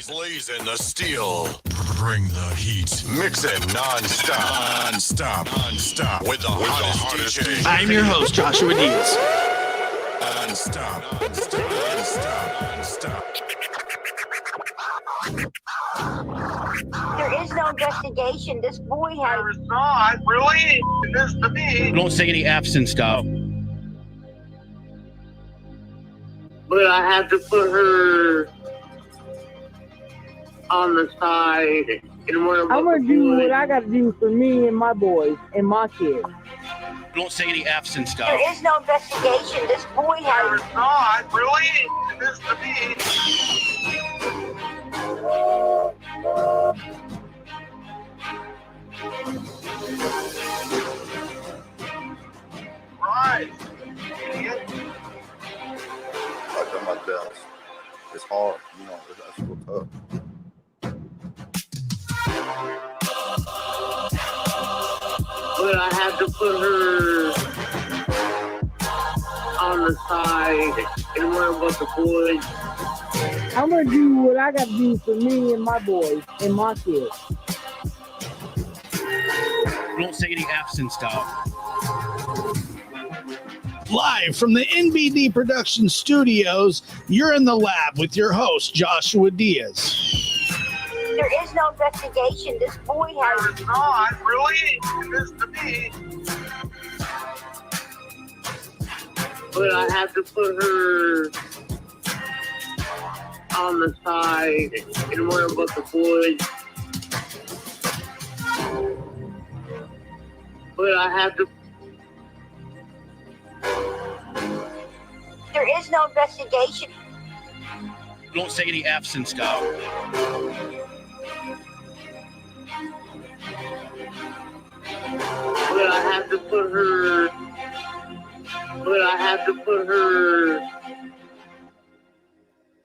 Blazing the steel. Bring the heat. Mixing non-stop. With the hottest DJ. I'm your host, Joshua Diaz. Non-stop. There is no investigation. This boy has. There is not, really? This to me. Don't say any F's and stuff. But I have to put her on the side and where I'm gonna do what I gotta do for me and my boys and my kids. Don't say any F's and stuff. There is no investigation. This boy There has. is not, really? This to me. Right. Idiot. I've done my best. It's hard, you know, that's real tough. But I have to put her on the side and where with the boys. I'm gonna do what I gotta do for me and my boys and my kids. Don't say any F's and stuff. Live from the NBD Production Studios, you're in the lab with your host, Joshua Diaz. There is no investigation. This boy There has. is not, really? This to me. But I have to put her on the side and where with the boys. But I have to. There is no investigation. Don't say any F's and stuff. But I have to put her. But I have to put her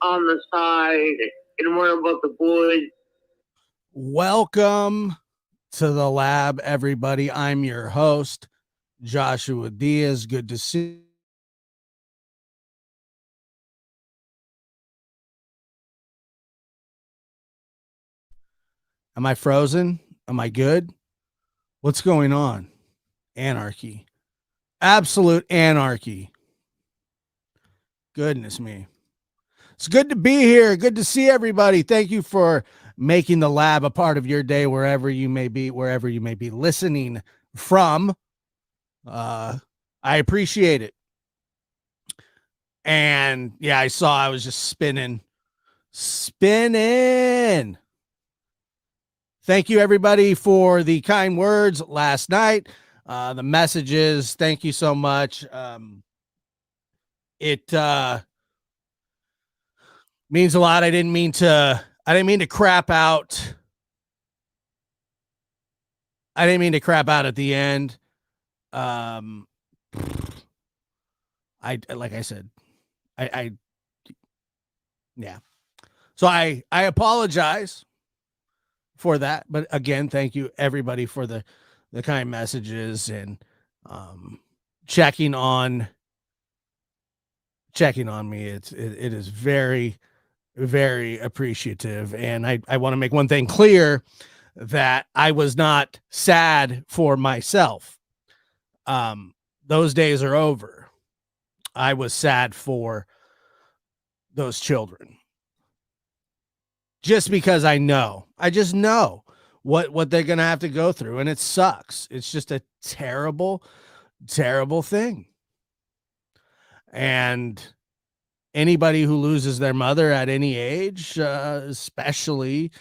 on the side and where about the boys. Welcome to the lab, everybody. I'm your host, Joshua Diaz. Good to see you. Am I frozen? Am I good? What's going on? Anarchy. Absolute anarchy. Goodness me. It's good to be here. Good to see everybody. Thank you for making the lab a part of your day wherever you may be listening from. I appreciate it. And yeah, I was just spinning. Thank you, everybody, for the kind words last night. The messages. Thank you so much. It means a lot. I didn't mean to crap out. I didn't mean to crap out at the end. Like I said, yeah. So I apologize for that, but again, thank you everybody for the kind messages and checking on me. It is very, very appreciative, and I want to make one thing clear, that I was not sad for myself. Those days are over. I was sad for those children. Just because I just know what they're going to have to go through, and it sucks. It's just a terrible, terrible thing. And anybody who loses their mother at any age, especially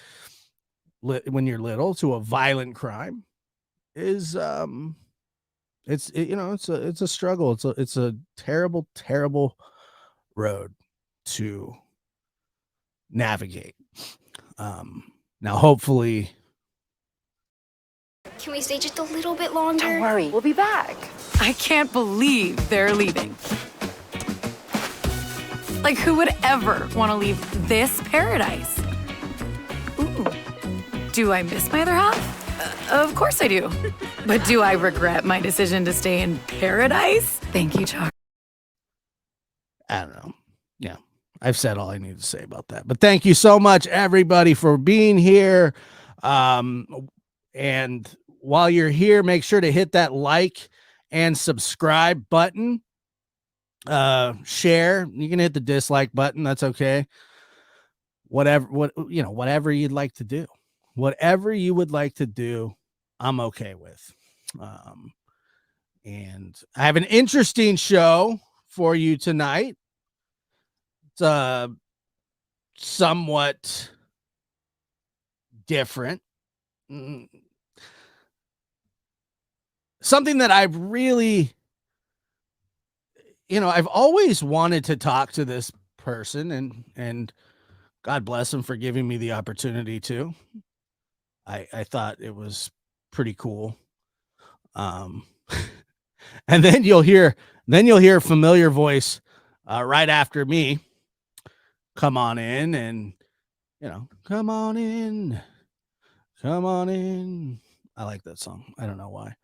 when you're little, to a violent crime, is it's a struggle. It's a terrible, terrible road to navigate. Now, hopefully. Can we stay just a little bit longer? Don't worry, we'll be back. I can't believe they're leaving. Like, who would ever want to leave this paradise? Ooh. Do I miss my other half? Of course I do. But do I regret my decision to stay in paradise? Thank you, Chuck. I don't know. Yeah. I've said all I need to say about that. But thank you so much, everybody, for being here. And while you're here, make sure to hit that like and subscribe button. Share. You can hit the dislike button. That's okay. Whatever you'd like to do. Whatever you would like to do, I'm okay with. And I have an interesting show for you tonight. It's somewhat different. Something that I've really, I've always wanted to talk to this person, and God bless him for giving me the opportunity to. I thought it was pretty cool. And then you'll hear a familiar voice right after me. Come on in, and come on in. I like that song. I don't know why.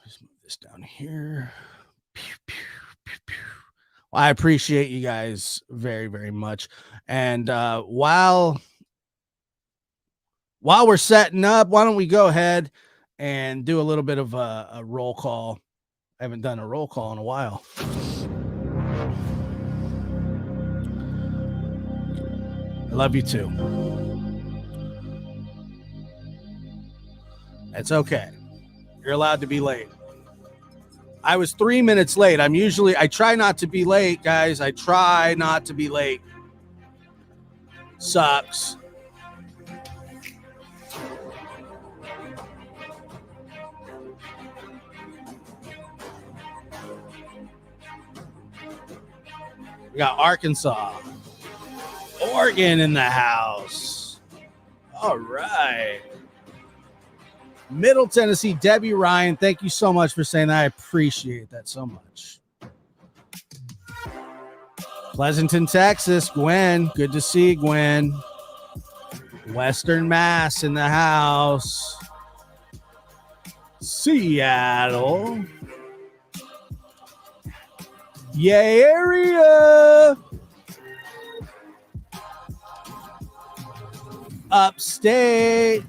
Let's move this down here. Pew, pew, pew, pew. Well, I appreciate you guys very, very much. And while we're setting up, why don't we go ahead and do a little bit of a roll call? I haven't done a roll call in a while. I love you too. It's okay. You're allowed to be late. I was 3 minutes late. I try not to be late, guys. I try not to be late. Sucks. We got Arkansas. Oregon in the house. All right. Middle Tennessee, Debbie Ryan, thank you so much for saying that. I appreciate that so much. Pleasanton, Texas, Gwen. Good to see you, Gwen. Western Mass in the house. Seattle. Yay, area. Upstate.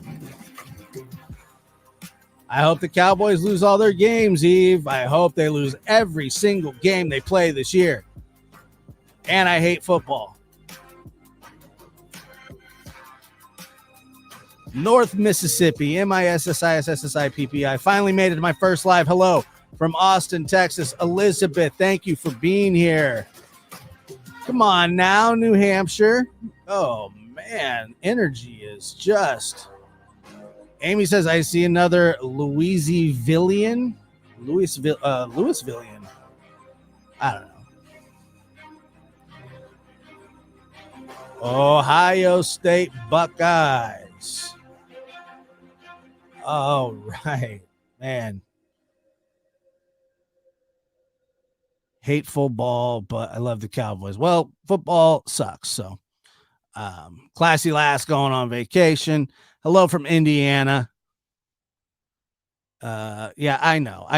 I hope the Cowboys lose all their games, Eve. I hope they lose every single game they play this year. And I hate football. North Mississippi, MISSISSIPPI. Finally made it to my first live. Hello from Austin, Texas. Elizabeth, thank you for being here. Come on now, New Hampshire. Oh, man. Energy is just... Amy says, I see another Louisvillian. Louisvillian. I don't know. Ohio State Buckeyes. All right, man. Hateful ball, but I love the Cowboys. Well, football sucks. So, Classy Lass going on vacation. Hello from Indiana. Yeah, I know.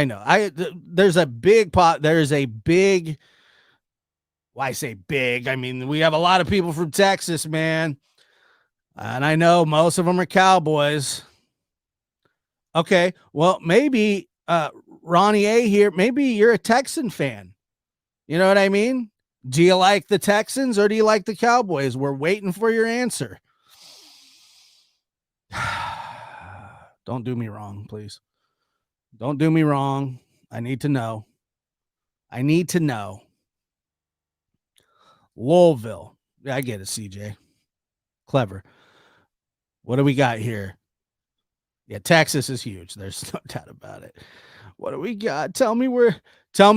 There's a big pot. There's a big. Why I say big? I mean, we have a lot of people from Texas, man. And I know most of them are Cowboys. Okay. Well, maybe Ronnie A here. Maybe you're a Texan fan. You know what I mean? Do you like the Texans or do you like the Cowboys? We're waiting for your answer. Don't do me wrong, please. Don't do me wrong. I need to know. Louisville. Yeah, I get it, CJ. Clever. What do we got here? Yeah, Texas is huge. There's no doubt about it. What do we got? Tell me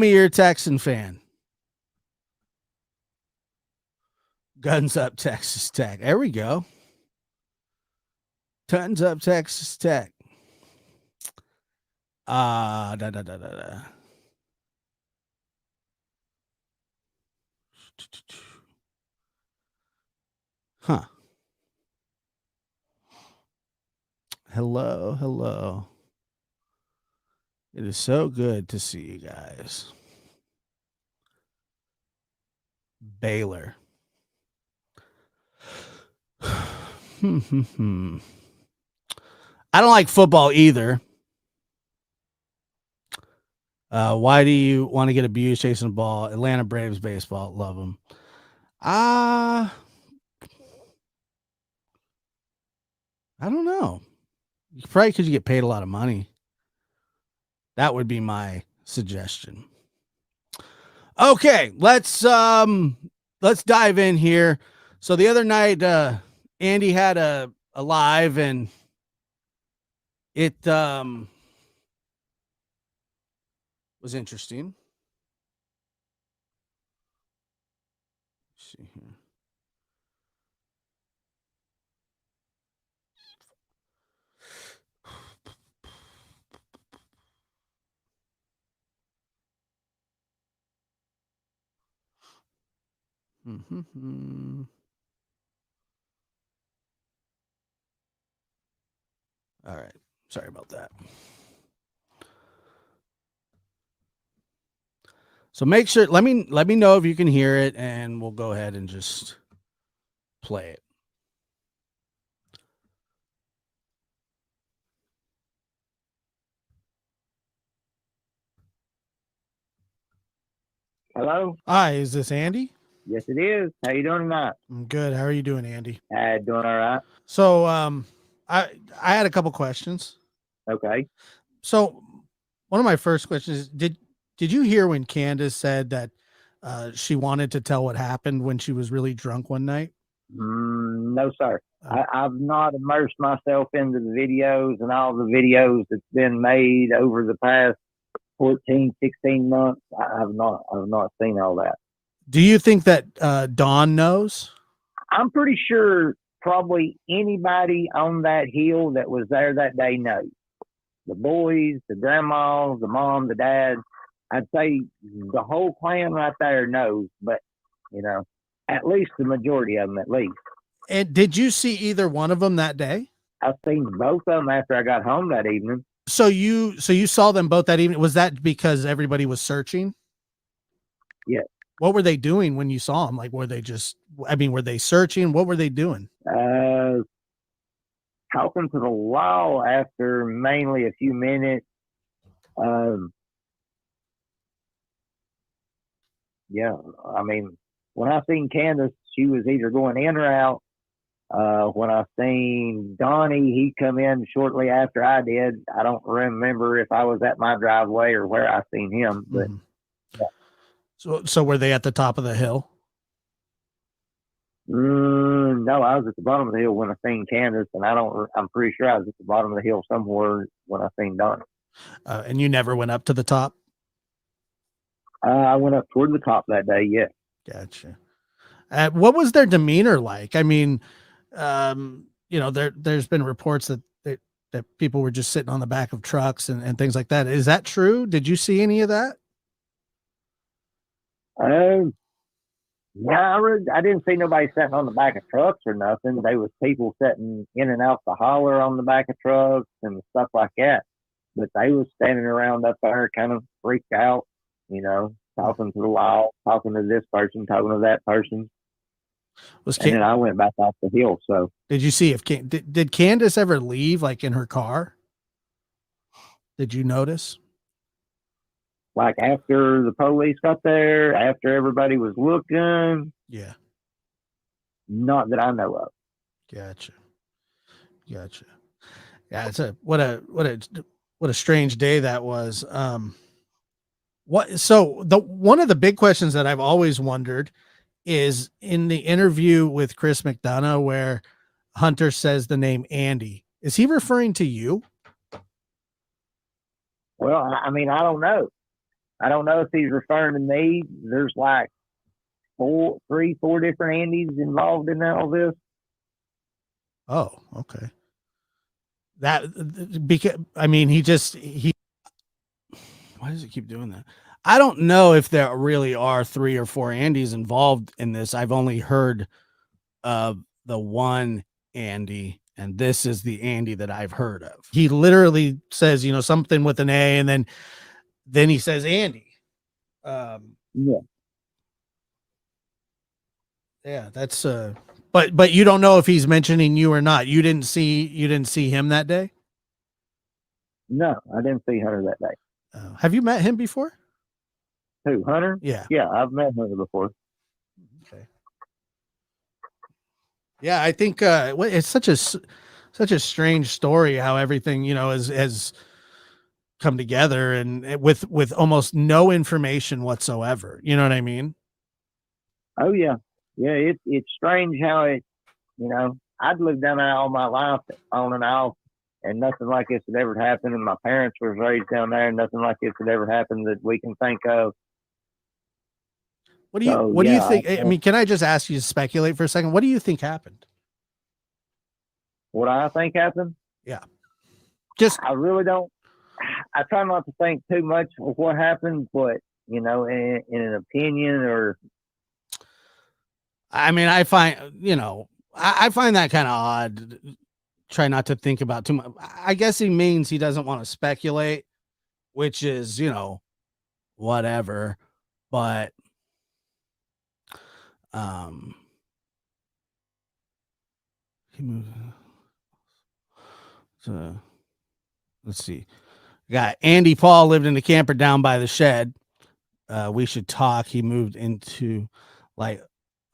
you're a Texan fan. Guns up, Texas Tech. There we go. Tons up, Texas Tech. Huh. Hello. It is so good to see you guys. Baylor. I don't like football either. Why do you want to get abused chasing the ball? Atlanta Braves baseball. Love them. I don't know. Probably because you get paid a lot of money. That would be my suggestion. Okay, let's dive in here. So the other night, Andy had a live, and it was interesting. Let's see here. Mm-hmm. All right. Sorry about that. So make sure, let me know if you can hear it, and we'll go ahead and just play it. Hello? Hi, is this Andy? Yes, it is. How you doing tonight? I'm good. How are you doing, Andy? Doing all right. So I had a couple questions. Okay. So one of my first questions is, did you hear when Candace said that she wanted to tell what happened when she was really drunk one night? No, sir. I've not immersed myself into the videos and all the videos that's been made over the past 14, 16 months. I've not seen all that. Do you think that Dawn knows? I'm pretty sure probably anybody on that hill that was there that day knows. The boys, the grandmas, the mom, the dad. I'd say the whole clan right there knows, but, you know, at least the majority of them at least. And did you see either one of them that day? I've seen both of them after I got home that evening. So you saw them both that evening. Was that because everybody was searching? Yeah. What were they doing when you saw them? Like, were they searching? What were they doing? Talking to the wall after mainly a few minutes. Yeah, I mean, when I seen Candace, she was either going in or out. When I seen Donnie, he come in shortly after I did. I don't remember if I was at my driveway or where I seen him, but yeah. So were they at the top of the hill? No, I was at the bottom of the hill when I seen Candace, and I'm pretty sure I was at the bottom of the hill somewhere when I seen Donnie. And you never went up to the top? I went up toward the top that day, yeah. Gotcha. What was their demeanor like? I mean, you know, there's been reports that people were just sitting on the back of trucks and things like that. Is that true? Did you see any of that? Yeah, I didn't see nobody sitting on the back of trucks or nothing. There was people sitting in and out the holler on the back of trucks and stuff like that. But they was standing around up there kind of freaked out, you know, talking to the wall, talking to this person, talking to that person. And then I went back off the hill. So did you see did Candace ever leave, like in her car? Did you notice? Like after the police got there, after everybody was looking? Yeah. Not that I know of. Gotcha. Yeah, it's what a strange day that was. One of the big questions that I've always wondered is in the interview with Chris McDonough where Hunter says the name Andy. Is he referring to you? Well, I mean, I don't know. I don't know if he's referring to me. There's like 4 different Andys involved in all this. Oh, okay. That because I mean, he why does he keep doing that? I don't know if there really are 3 or 4 Andys involved in this. I've only heard of the one Andy, and this is the Andy that I've heard of. He literally says, you know, something with an A, and then he says Andy. Yeah. Yeah, that's but you don't know if he's mentioning you or not. You didn't see him that day? No, I didn't see Hunter that day. Have you met him before? Who, Hunter? Yeah. Yeah, I've met Hunter before. Okay. Yeah, I think it's such a strange story how everything, has come together and with almost no information whatsoever. You know what I mean? Oh yeah. Yeah, it's strange how I'd lived down there all my life on and off, and nothing like this had ever happened, and my parents were raised down there, and nothing like this had ever happened that we can think of. What do you think? I mean, can I just ask you to speculate for a second? What do you think happened? What I think happened? Yeah. I really don't. I try not to think too much of what happened, but in an opinion or. I mean, I find that kind of odd. Try not to think about too much. I guess he means he doesn't want to speculate, which is, whatever. But, let's see. Got Andy Paul lived in the camper down by the shed. We should talk. He moved into like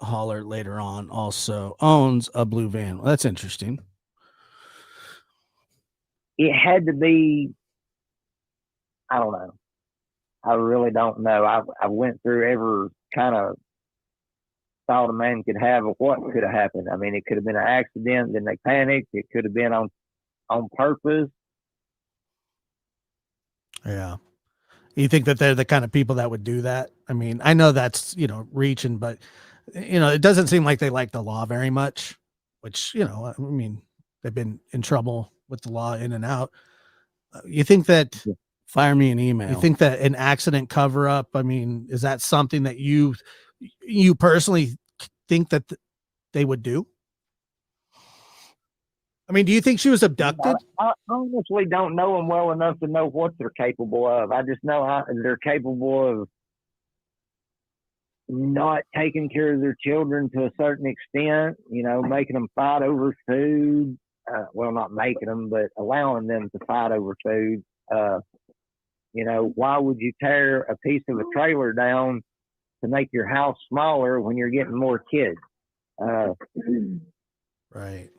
Holler later on. Also owns a blue van. Well, that's interesting. It had to be. I don't know. I really don't know. I went through every kind of thought a man could have of what could have happened. I mean, it could have been an accident, then they panicked. It could have been on purpose. Yeah. You think that they're the kind of people that would do that? I mean, I know that's, reaching, but it doesn't seem like they like the law very much, which, I mean, they've been in trouble with the law in and out. You think that fire me an email. You think that an accident cover up, I mean, is that something that you personally think that they would do? I mean, do you think she was abducted? I honestly don't know them well enough to know what they're capable of. I just know they're capable of not taking care of their children to a certain extent, making them fight over food. Well, not making them, but allowing them to fight over food. Why would you tear a piece of a trailer down to make your house smaller when you're getting more kids? Right.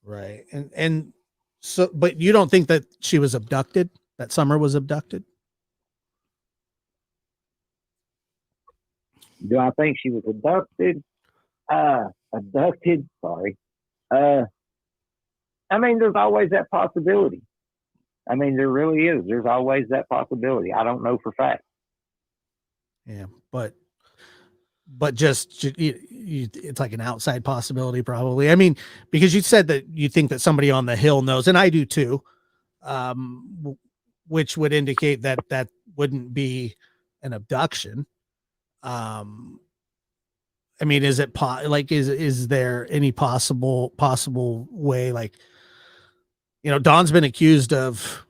Right. And so, but you don't think that she was abducted, that Summer was abducted? Do I think she was abducted? Sorry. I mean, there's always that possibility. I mean, there really is. There's always that possibility. I don't know for fact. Yeah, but just it's like an outside possibility, probably. I mean, because you said that you think that somebody on the hill knows, and I do too, which would indicate that wouldn't be an abduction. I mean, is it is there any possible way, like, Don's been accused of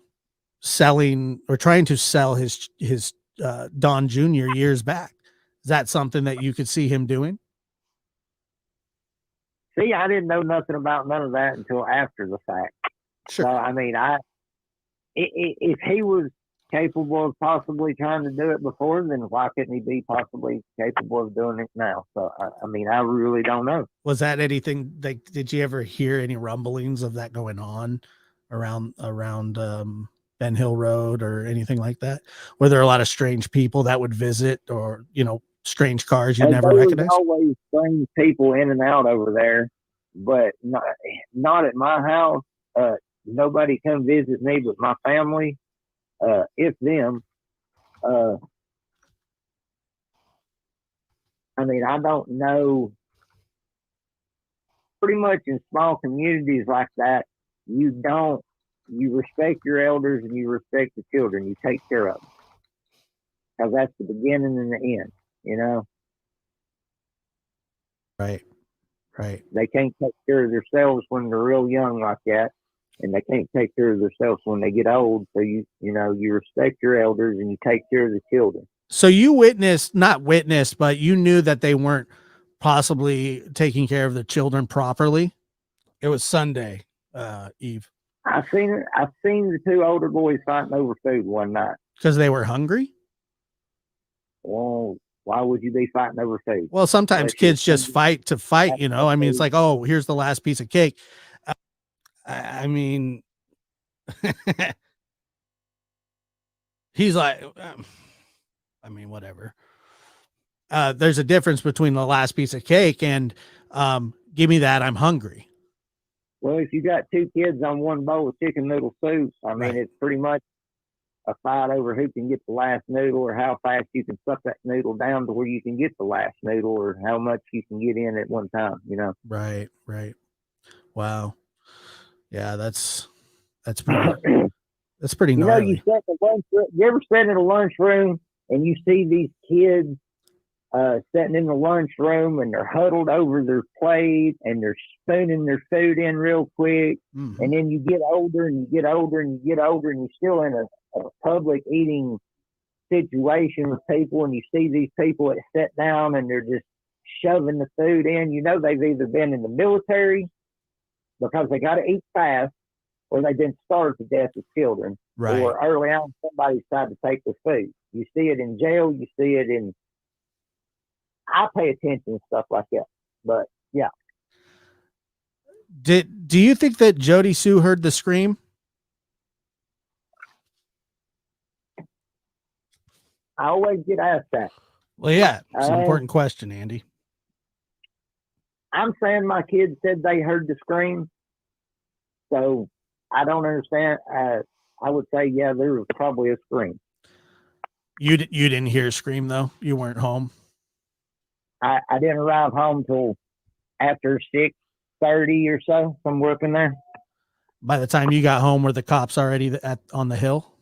selling or trying to sell his Don Jr. years back. Is that something that you could see him doing? See, I didn't know nothing about none of that until after the fact. Sure. So, I mean, if he was capable of possibly trying to do it before, then why couldn't he be possibly capable of doing it now? So, I mean, I really don't know. Was that anything like, did you ever hear any rumblings of that going on around Ben Hill Road or anything like that? Were there a lot of strange people that would visit, or, strange cars you never recognized? Always strange people in and out over there, but not at my house. Nobody come visit me but my family, if them. I mean, I don't know. Pretty much in small communities like that, you respect your elders and you respect the children. You take care of them, because that's the beginning and the end. Right. They can't take care of themselves when they're real young like that, and they can't take care of themselves when they get old. So you respect your elders and you take care of the children. So you not witnessed, but you knew that they weren't possibly taking care of the children properly. It was Sunday, Eve, I seen it. I seen the two older boys fighting over food one night. because they were hungry. Well, why would you be fighting over food? Well, sometimes Unless kids you're just fight to fight, you know. I mean, it's like, oh, here's the last piece of cake. I mean, he's like, I mean, whatever. There's a difference between the last piece of cake and give me that, I'm hungry. Well, if you got two kids on one bowl of chicken noodle soup, I mean, Right. it's pretty much a fight over who can get the last noodle or how fast you can suck that noodle down to where you can get the last noodle or how much you can get in at one time, you know. Right. Wow. Yeah, that's pretty that's pretty You know, gnarly. you sit in the you ever sit in a lunchroom and you see these kids sitting in the lunchroom and they're huddled over their plate and they're spooning their food in real quick. Mhm. And then you get older and you get older and you get older and you're still in a public eating situation with people and you see these people that sit down and they're just shoving the food in. You know, they've either been in the military because they got to eat fast or they've been starved to death as children. Right. Or early on, somebody's tried to take their food. You see it in jail. You see it in. I pay attention to stuff like that. But yeah, Do you think that Jody Sue heard the scream? I always get asked that. Well, yeah, it's an Uh, important question, Andy. I'm saying my kids said they heard the scream. So I don't understand. I would say, yeah, there was probably a scream. You didn't hear a scream though. You weren't home. I didn't arrive home till after 6:30 or so from working there. By the time you got home, were the cops already on the hill?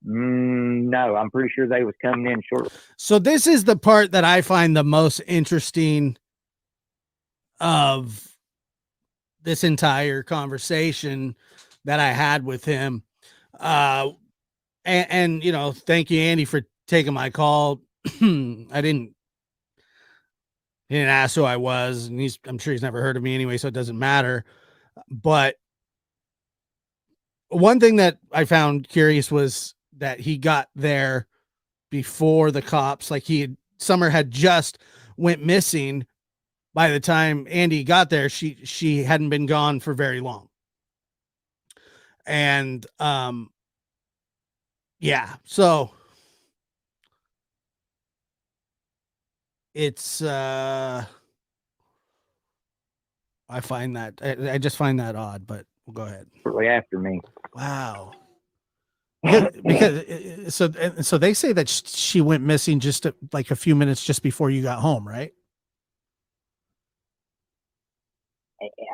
No, I'm pretty sure they was coming in shortly. So this is the part that I find the most interesting of this entire conversation that I had with him. And you know, thank you, Andy, for taking my call. I didn't ask who I was, and I'm sure he's never heard of me anyway, so it doesn't matter. But one thing that I found curious was that he got there before the cops. Like Summer had just went missing. By the time Andy got there, she hadn't been gone for very long. And yeah, so it's I find that I just find that odd, but we'll go ahead. Shortly after me. Wow. Because so they say that she went missing just like a few minutes just before you got home, right?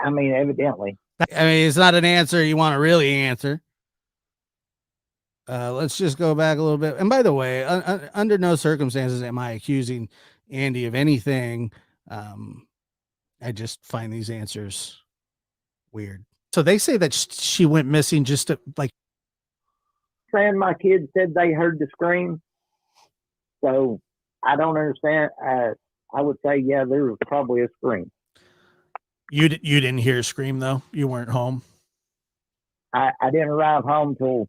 I mean, evidently. I mean, it's not an answer you want to really answer. Let's just go back a little bit. And by the way, under no circumstances am I accusing Andy of anything. I just find these answers weird. So they say that she went missing just like. Saying my kids said they heard the scream. So I don't understand. I would say, yeah, there was probably a scream. You didn't hear a scream though. You weren't home. I didn't arrive home till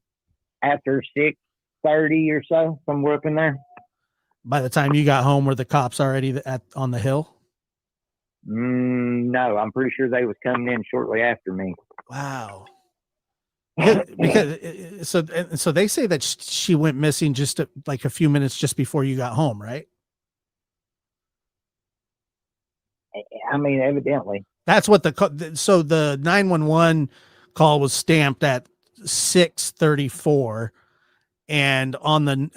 after 6:30 or so from working there. By the time you got home, were the cops already on the hill? No, I'm pretty sure they was coming in shortly after me. Wow. Because so they say that she went missing just like a few minutes just before you got home, right? I mean, evidently. That's what so the 911 call was stamped at 6:34, and on the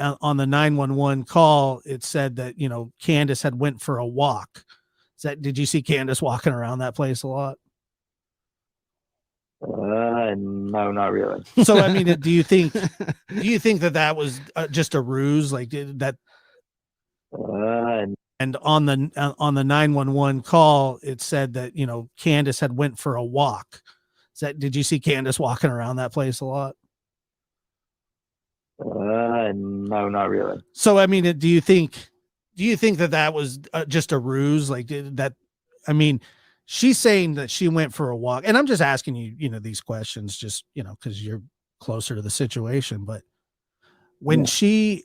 911 call it said that, you know, Candace had went for a walk. Did you see Candace walking around that place a lot? No, not really. So I mean, do you think that was just a ruse, like that? And on the 911 call, it said that, you know, Candace had went for a walk. Did you see Candace walking around that place a lot? No, not really. So I mean, do you think do you think that that was just a ruse? Like that? I mean, she's saying that she went for a walk, and I'm just asking you, these questions, just because you're closer to the situation. But when she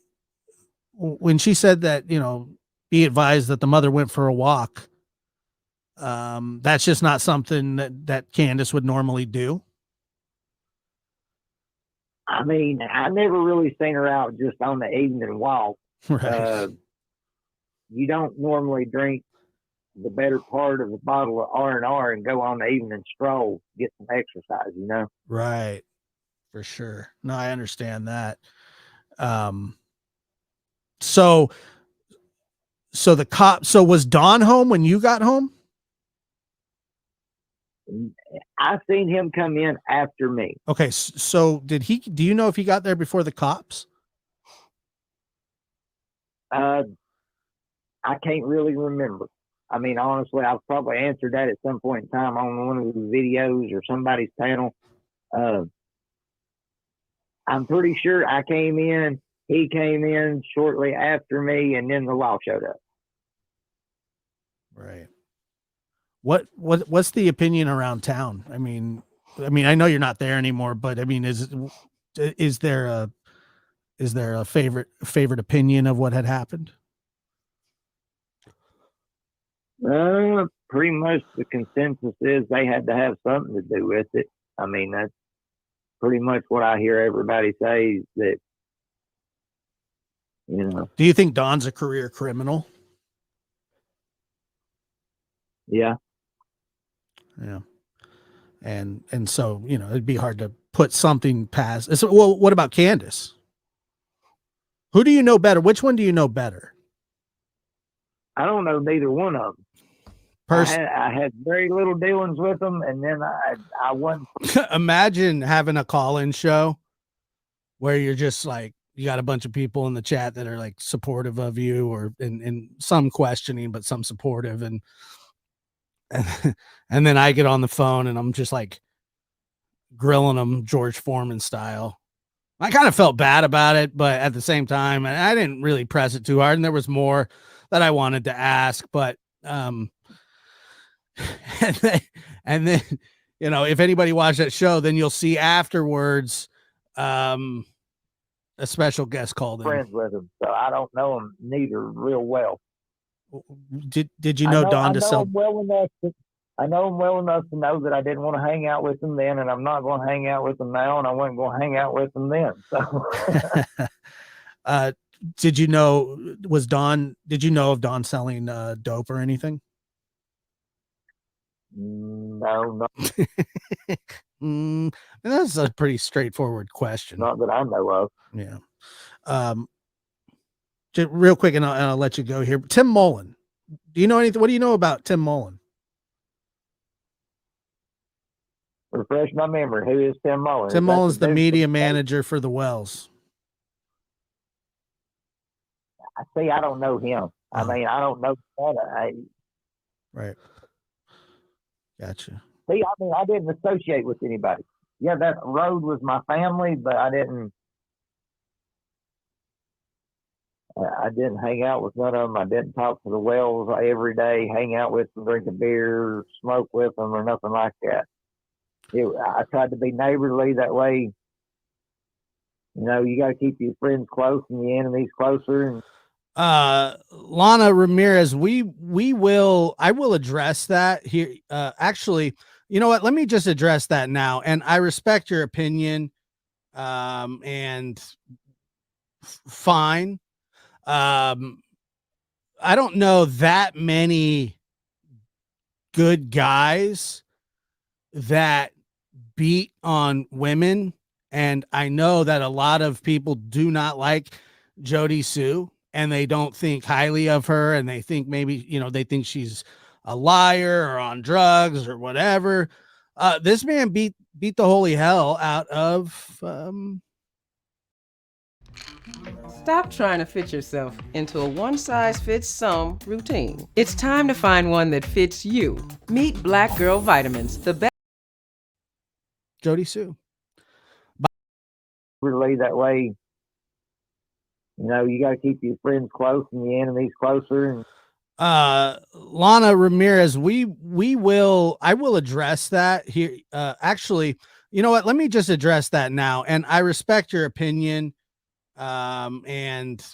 said that, be advised that the mother went for a walk, that's just not something that Candace would normally do. I mean, I never really seen her out just on the evening walk. Right. You don't normally drink the better part of a bottle of R&R and go on the evening stroll, get some exercise, Right. For sure. No, I understand that. So the cop, so was Don home when you got home? I seen him come in after me. Okay. So do you know if he got there before the cops? I can't really remember. I mean, honestly, I've probably answered that at some point in time on one of the videos or somebody's panel. I'm pretty sure I came in, he came in shortly after me, and then the law showed up. Right. What's the opinion around town? I mean, I know you're not there anymore, but I mean, is there a favorite opinion of what had happened? Pretty much the consensus is they had to have something to do with it. I mean, that's pretty much what I hear everybody say, that, Do you think Don's a career criminal? Yeah. Yeah. And so, it'd be hard to put something past. So, well, what about Candace? Who do you know better? Which one do you know better? I don't know neither one of them. I had very little dealings with them, and then I wasn't. Imagine having a call-in show where you're just like, you got a bunch of people in the chat that are like supportive of you, or in some questioning, but some supportive, and then I get on the phone and I'm just like grilling them George Foreman style. I kind of felt bad about it, but at the same time, I didn't really press it too hard, and there was more that I wanted to ask, but and then if anybody watched that show, then you'll see afterwards a special guest called in. Friends with him, so I don't know him neither real well. Did you know Don DeSilva? I know him well enough to know that I didn't want to hang out with him then, and I'm not going to hang out with him now, and I wasn't going to hang out with him then. So, did you know of Don selling dope or anything? No. That's a pretty straightforward question. Not that I know of. Yeah. Just real quick, and I'll let you go here. Tim Mullen. Do you know anything? What do you know about Tim Mullen? Refresh my memory. Who is Tim Mullen? Tim Mullen's the media manager for the Wells. See, I don't know him. I mean, I don't know that. Right. Gotcha. See, I mean, I didn't associate with anybody. Yeah, that road was my family, but I didn't hang out with none of them. I didn't talk to the Wells every day, hang out with them, drink a beer, smoke with them, or nothing like that. I tried to be neighborly that way. You got to keep your friends close and your enemies closer. And Lana Ramirez, I will address that here. Actually, you know what? Let me just address that now. And I respect your opinion. And fine. I don't know that many good guys that beat on women. And I know that a lot of people do not like Jody Sue, and they don't think highly of her, and they think maybe, they think she's a liar or on drugs or whatever. This man beat the holy hell out of, Stop trying to fit yourself into a one-size-fits-some routine. It's time to find one that fits you. Meet Black Girl Vitamins, the best. Jody Sue. Really that way. You know, you got to keep your friends close and the enemies closer. And Lana Ramirez, I will address that here. Actually, you know what? Let me just address that now. And I respect your opinion. And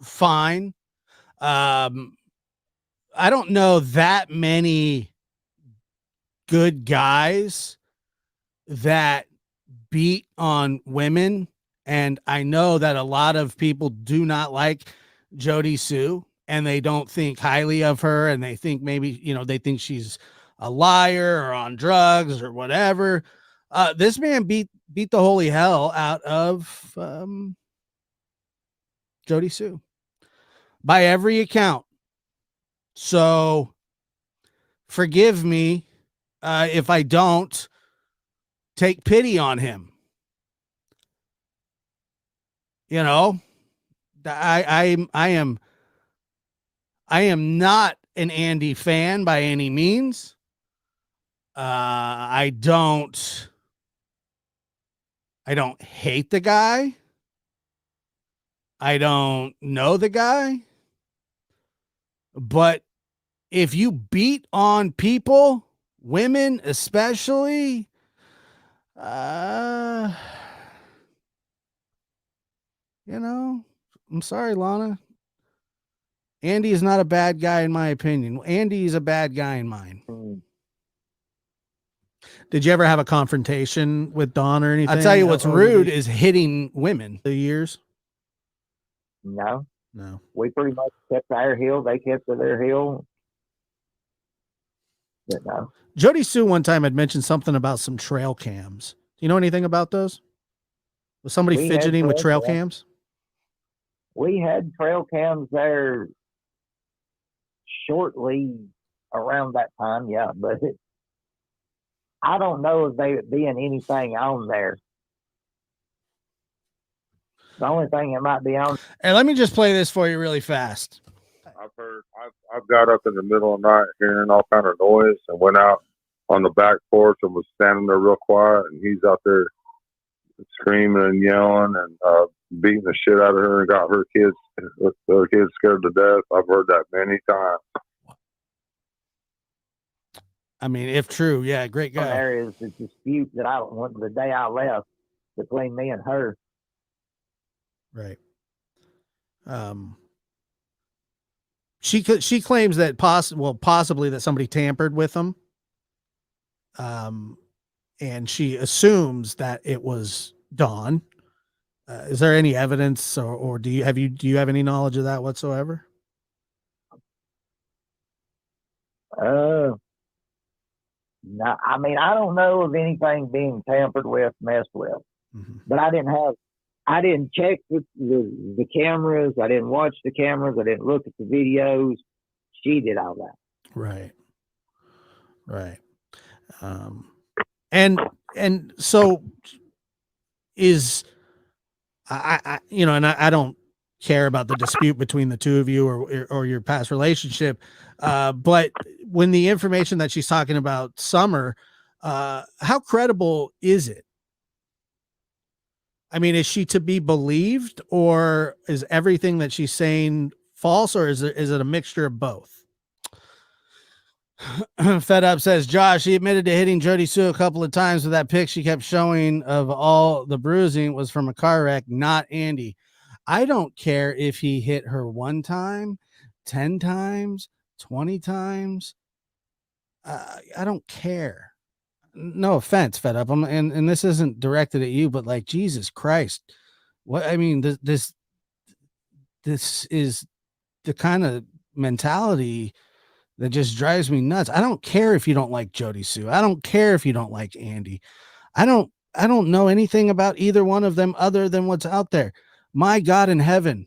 fine. I don't know that many good guys that beat on women. And I know that a lot of people do not like Jody Sue, and they don't think highly of her, and they think maybe, they think she's a liar or on drugs or whatever. This man beat the holy hell out of Jody Sue by every account. So forgive me if I don't take pity on him. I am not an Andy fan by any means. I don't hate the guy. I don't know the guy. But if you beat on people, women especially, I'm sorry, Lana. Andy is not a bad guy in my opinion. Andy is a bad guy in mine. Did you ever have a confrontation with Dawn or anything? I'll tell you what's rude is hitting women. The years? No. We pretty much kept our hill. They kept to their hill. But no. Jody Sue one time had mentioned something about some trail cams. Do you know anything about those? Was somebody fidgeting with trail cams? We had trail cams there shortly around that time, yeah, but I don't know if they being anything on there. The only thing that might be on. Hey, let me just play this for you really fast. I've got up in the middle of the night hearing all kind of noise and went out on the back porch and was standing there real quiet, and he's out there screaming and yelling and beating the shit out of her and got her kids, the kids scared to death. I've heard that many times. I mean, if true, yeah, great guy. There is a dispute that I don't want the day I left between me and her. Right. She claims that possibly that somebody tampered with them. And she assumes that it was Dawn. Is there any evidence or do you have any knowledge of that whatsoever? No, I mean, I don't know of anything being tampered with, messed with, but I didn't check the cameras. I didn't watch the cameras. I didn't look at the videos. She did all that. Right. And so is I don't care about the dispute between the two of you or your past relationship. But when the information that she's talking about Summer, how credible is it? I mean, is she to be believed, or is everything that she's saying false, or is it a mixture of both? Fed Up says, Josh, he admitted to hitting Jody Sue a couple of times, with that pic she kept showing of all the bruising was from a car wreck, not Andy. I don't care if he hit her 1 time, 10 times, 20 times. I don't care. No offense, Fed Up. And this isn't directed at you, but like, Jesus Christ. What I mean, this is the kind of mentality that just drives me nuts. I don't care if you don't like Jody Sue. I don't care if you don't like Andy. I don't know anything about either one of them other than what's out there. My God in heaven.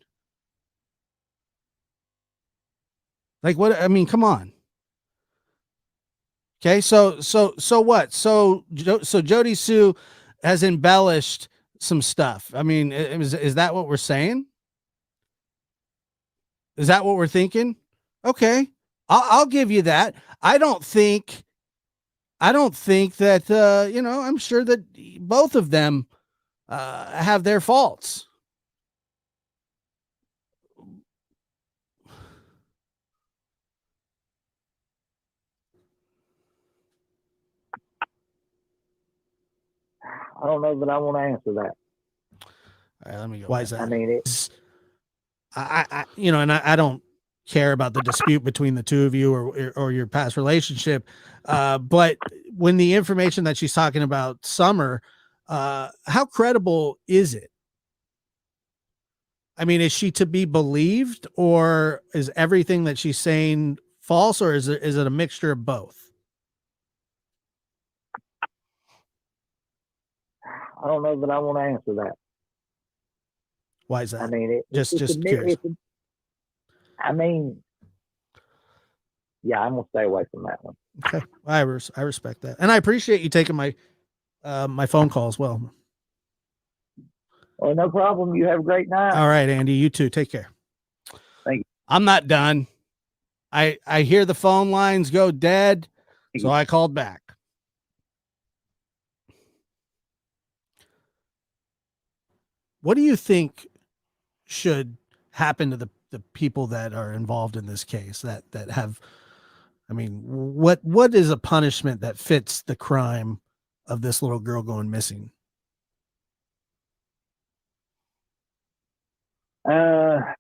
Like what? I mean, come on. Okay. So what? So Jody Sue has embellished some stuff. I mean, is that what we're saying? Is that what we're thinking? Okay. I'll give you that. I don't think that, I'm sure that both of them have their faults. I don't know that I want to answer that. All right, let me go. Why is that? I mean, it's and I don't care about the dispute between the two of you or your past relationship. But when the information that she's talking about Summer, how credible is it? I mean, is she to be believed, or is everything that she's saying false, or is it a mixture of both? I don't know that I want to answer that. Why is that? I mean, just curious. I mean, yeah, I'm gonna stay away from that one. Okay, I respect that, and I appreciate you taking my my phone call as well. Well, no problem. You have a great night. All right, Andy. You too. Take care. Thank you. I'm not done. I hear the phone lines go dead, so I called back. What do you think should happen to the people that are involved in this case that have, I mean, what is a punishment that fits the crime of this little girl going missing?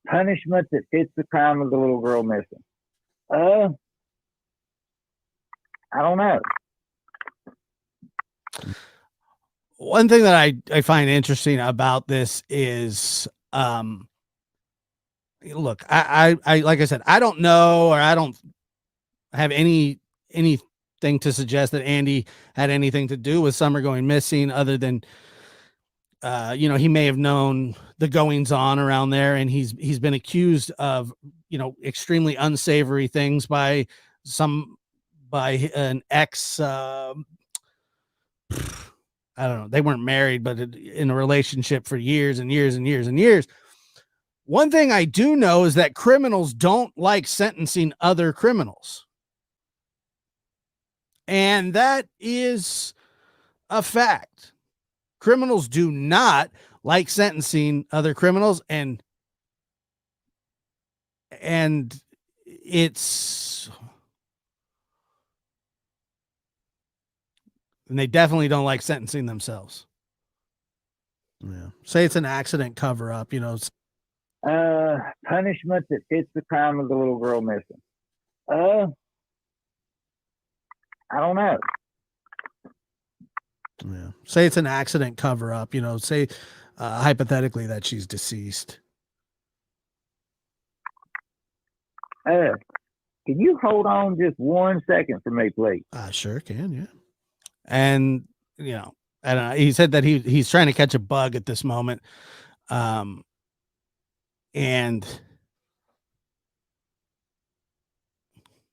Punishment that fits the crime of the little girl missing. I don't know. One thing that I find interesting about this is, look, I like I said, I don't know, or I don't have anything to suggest that Andy had anything to do with Summer going missing, other than, he may have known the goings on around there, and he's been accused of, extremely unsavory things by an ex, I don't know. They weren't married, but in a relationship for years and years and years and years. One thing I do know is that criminals don't like sentencing other criminals. And that is a fact. Criminals do not like sentencing other criminals, and they definitely don't like sentencing themselves. Yeah. Say it's an accident cover up, Punishment that fits the crime of the little girl missing. I don't know. Yeah. Say it's an accident cover up, say hypothetically that she's deceased. Can you hold on just 1 second for me, please? I sure can. Yeah. And, he said that he's trying to catch a bug at this moment. And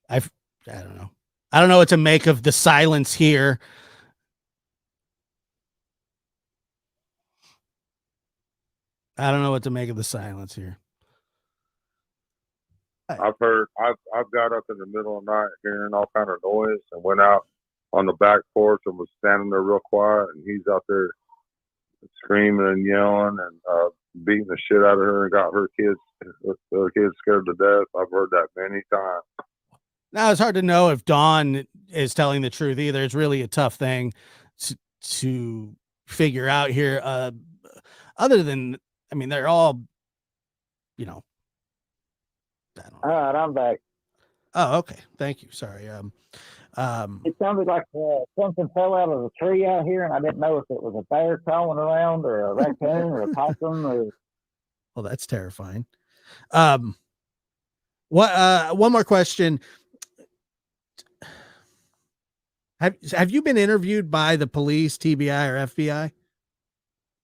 I don't know. I don't know what to make of the silence here. I don't know what to make of the silence here. I've got up in the middle of the night hearing all kind of noise and went out on the back porch and was standing there real quiet, and he's out there screaming and yelling and beating the shit out of her, and got her kids scared to death. I've heard that many times. Now, it's hard to know if Dawn is telling the truth either. It's really a tough thing to figure out here. Other than, I mean, they're all, I don't know. All right, I'm back. Oh, okay. Thank you. Sorry. It sounded like something fell out of the tree out here, and I didn't know if it was a bear crawling around, or a raccoon, or a possum, or. Well, that's terrifying. One more question. Have you been interviewed by the police, TBI, or FBI?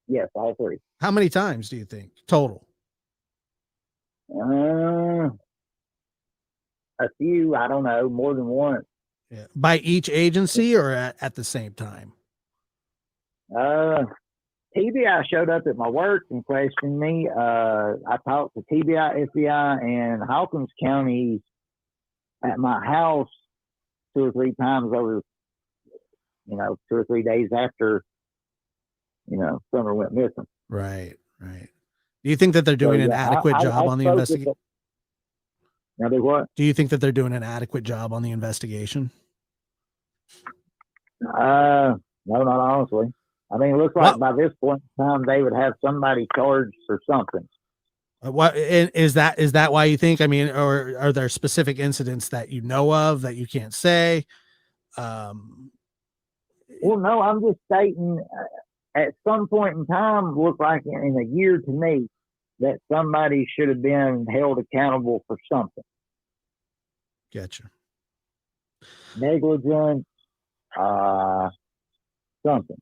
Yes, all three. How many times do you think total? A few. I don't know, more than once. Yeah. By each agency, or at the same time? TBI showed up at my work and questioned me. I talked to TBI, FBI, and Hawkins County at my house 2 or 3 times over, 2 or 3 days after, Summer went missing. Right. Do you think that they're doing an adequate job on the investigation? Now they what? Do you think that they're doing an adequate job on the investigation? No, not honestly. I mean, it looks like by this point in time they would have somebody charged for something. What is that why you think? I mean, or are there specific incidents that you know of that you can't say? Well, no, I'm just stating at some point in time, look like in a year to me, that somebody should have been held accountable for something. Gotcha. Negligence, something.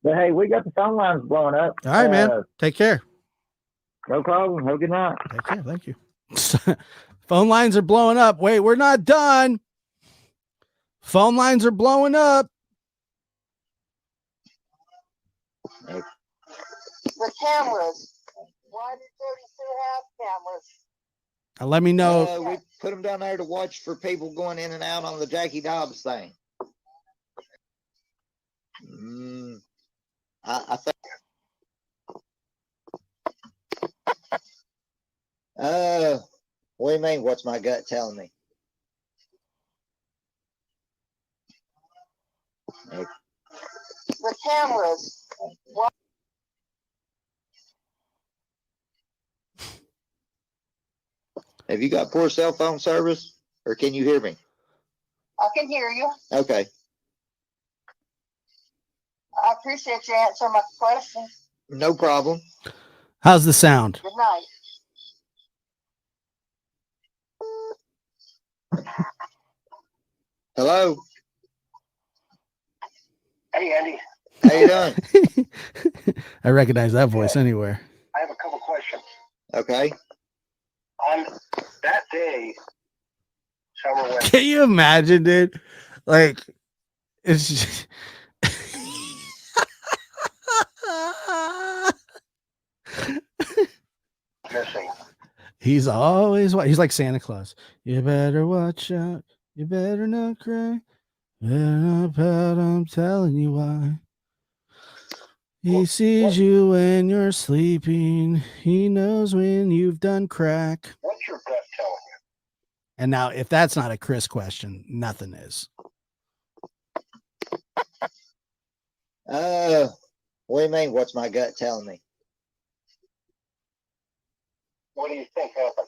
But hey, we got the phone lines blowing up. All right, man. Take care. No problem. Have a good night. Take care. Thank you. Phone lines are blowing up. Wait, we're not done. Phone lines are blowing up. The cameras. Why did 32 have cameras? Let me know. We put them down there to watch for people going in and out on the Jackie Dobbs thing. I think. What do you mean? What's my gut telling me? The cameras. Why? Have you got poor cell phone service, or can you hear me? I can hear you. Okay. I appreciate you answering my question. No problem. How's the sound? Good night. Hello. Hey, Andy. How you doing? I recognize that voice anywhere. I have a couple questions. Okay. On that day, Summer went. Can you imagine, dude? Like, it's just... missing. He's always like Santa Claus. You better watch out. You better not cry. Better not pout. I'm telling you why. He sees you when you're sleeping. He knows when you've done crack. What's your gut telling you? And now, if that's not a Chris question, nothing is. What do you mean? What's my gut telling me? What do you think happened?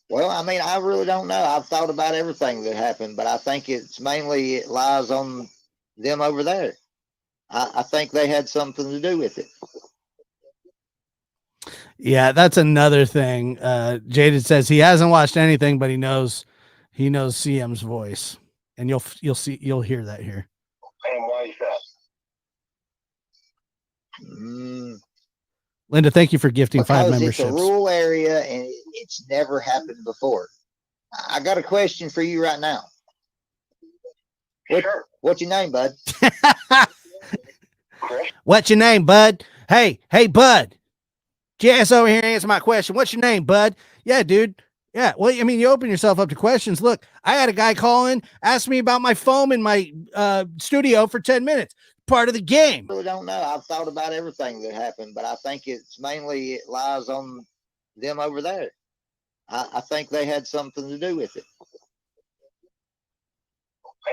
Well, I mean, I really don't know. I've thought about everything that happened, but I think it lies on them over there. I think they had something to do with it. Yeah, that's another thing. Jaded says he hasn't watched anything, but he knows CM's voice, and you'll hear that here. And why is that? Linda, thank you for gifting 5 memberships. It's a rural area and it's never happened before. I got a question for you right now. Sure. What's your name, bud? Chris? What's your name, bud? Hey, bud. Jess over here, answer my question. What's your name, bud? Yeah, dude. Yeah. Well, I mean, you open yourself up to questions. Look, I had a guy call in, ask me about my foam in my studio for 10 minutes. Part of the game. I really don't know. I've thought about everything that happened, but I think it lies on them over there. I think they had something to do with it.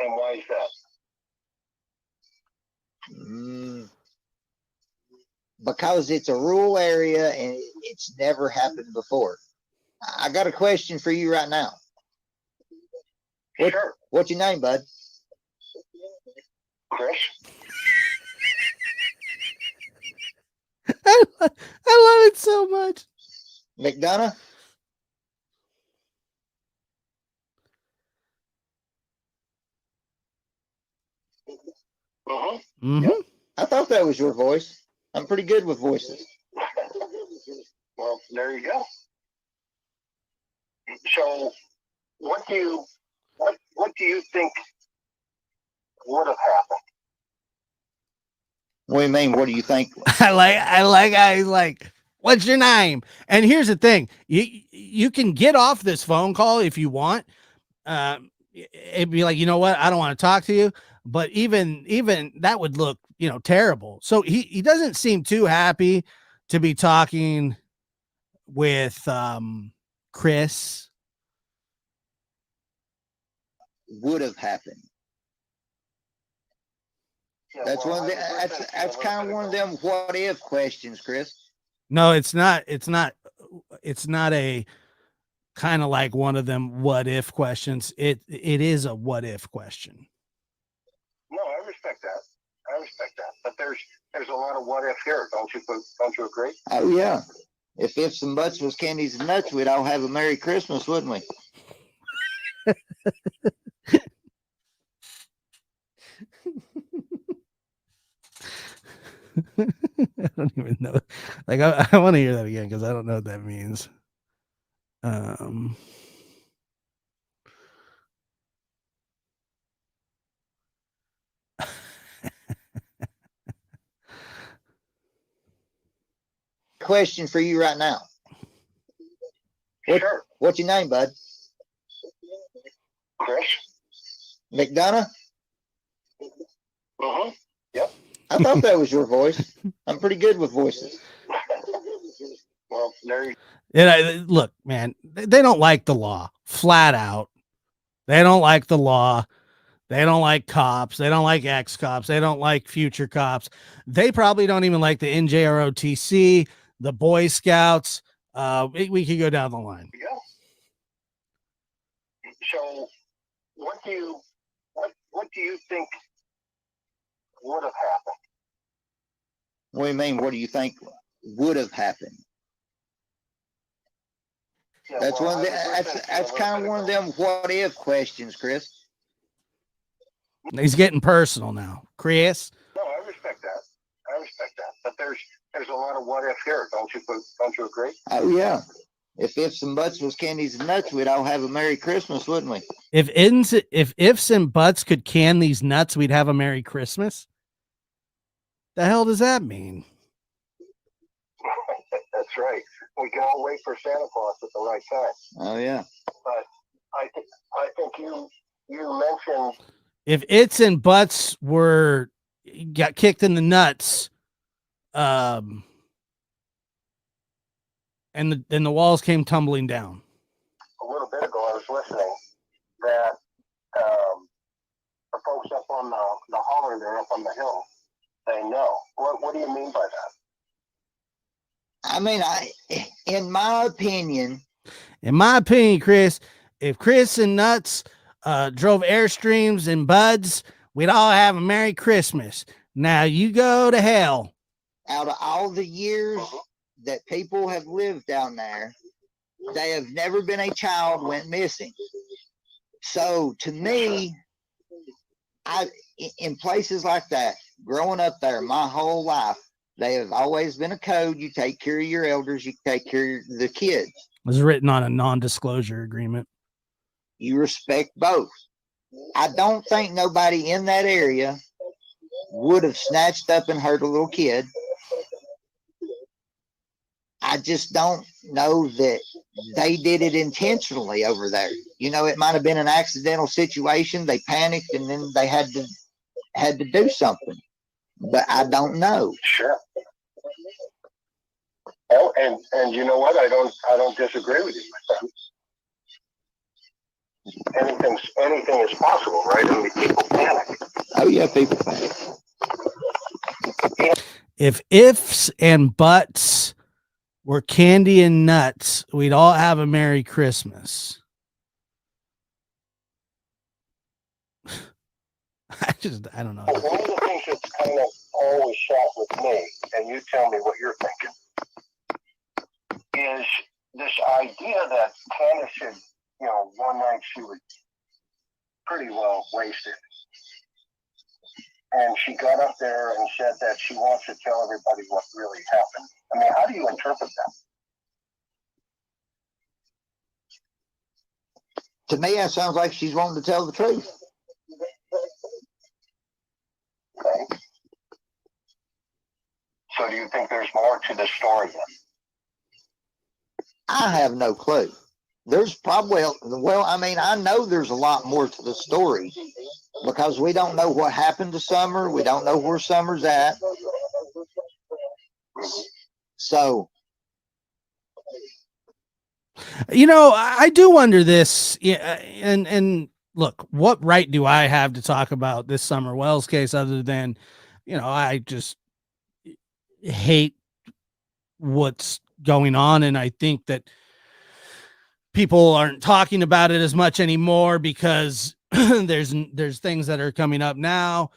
And why is that? Because it's a rural area and it's never happened before. I got a question for you right now. Sure. What's your name, bud? Chris? I love it so much. McDonough? Mm-hmm. Yep. I thought that was your voice. I'm pretty good with voices. Well, there you go. So, what do you think would have happened? What do you mean? What do you think? I like how he's like, what's your name? And here's the thing. You can get off this phone call if you want. It'd be like, you know what? I don't want to talk to you. But even that would look, terrible. So he doesn't seem too happy to be talking with Chris. Would have happened. That's one of the, that's kind of one of them what if questions, Chris. No, it's not. It's not a kind of like one of them what if questions. It is a what if question. No, I respect that. But there's a lot of what if here, don't you agree? Oh yeah. If ifs and buts was candies and nuts, we'd all have a Merry Christmas, wouldn't we? I don't even know. Like I want to hear that again because I don't know what that means. Question for you right now. Sure. What's your name, bud? Chris? McDonough? Mm-hmm. Yep. I thought that was your voice. I'm pretty good with voices. Well, there you Look, man, they don't like the law, flat out. They don't like the law. They don't like cops. They don't like ex-cops. They don't like future cops. They probably don't even like the NJROTC, the Boy Scouts. We could go down the line. go. So, what do you think would have happened? What do you mean? What do you think would have happened? Yeah, That's well, one of the, that's kind of one of them what if questions, Chris. He's getting personal now, Chris. No, I respect that. But there's a lot of what if here, don't you agree? Oh yeah. If ifs and buts was candies and nuts, we'd all have a Merry Christmas, wouldn't we? If ifs and buts could can these nuts, we'd have a Merry Christmas. The hell does that mean? That's right. We can all wait for Santa Claus at the right time. Oh yeah. But I think you mentioned If its and buts got kicked in the nuts, and the walls came tumbling down. a little bit ago, I was listening that the folks up on the holler there, up on the hill, they know. What do you mean by that? I mean, in my opinion, Chris, if Chris and Nuts drove Airstreams and Buds, we'd all have a Merry Christmas. Now you go to hell. Out of all the years that people have lived down there, they have never been a child went missing. So to me, in places like that, growing up there my whole life, they have always been a code. You take care of your elders, you take care of the kids. It was written on a non-disclosure agreement. You respect both. I don't think nobody in that area would have snatched up and hurt a little kid. I just don't know that they did it intentionally over there. You know, it might have been an accidental situation. They panicked and then they had to do something. But I don't know. Sure. Oh, and you know what? I don't disagree with you, my friend. Anything is possible, right? I mean, people panic. Oh yeah, people panic. If ifs and buts were candy and nuts, we'd all have a Merry Christmas. I don't know. One of the things that's kind of always shot with me, and you tell me what you're thinking, is this idea that Candace should, one night she was pretty well wasted. And she got up there and said that she wants to tell everybody what really happened. I mean, how do you interpret that? To me, that sounds like she's wanting to tell the truth. Okay. So do you think there's more to the story then? I have no clue. There's probably, I know there's a lot more to the story because we don't know what happened to Summer. We don't know where Summer's at. So, I do wonder this. And look, what right do I have to talk about this Summer Wells case other than I just hate what's going on. And I think that people aren't talking about it as much anymore because there's things that are coming up now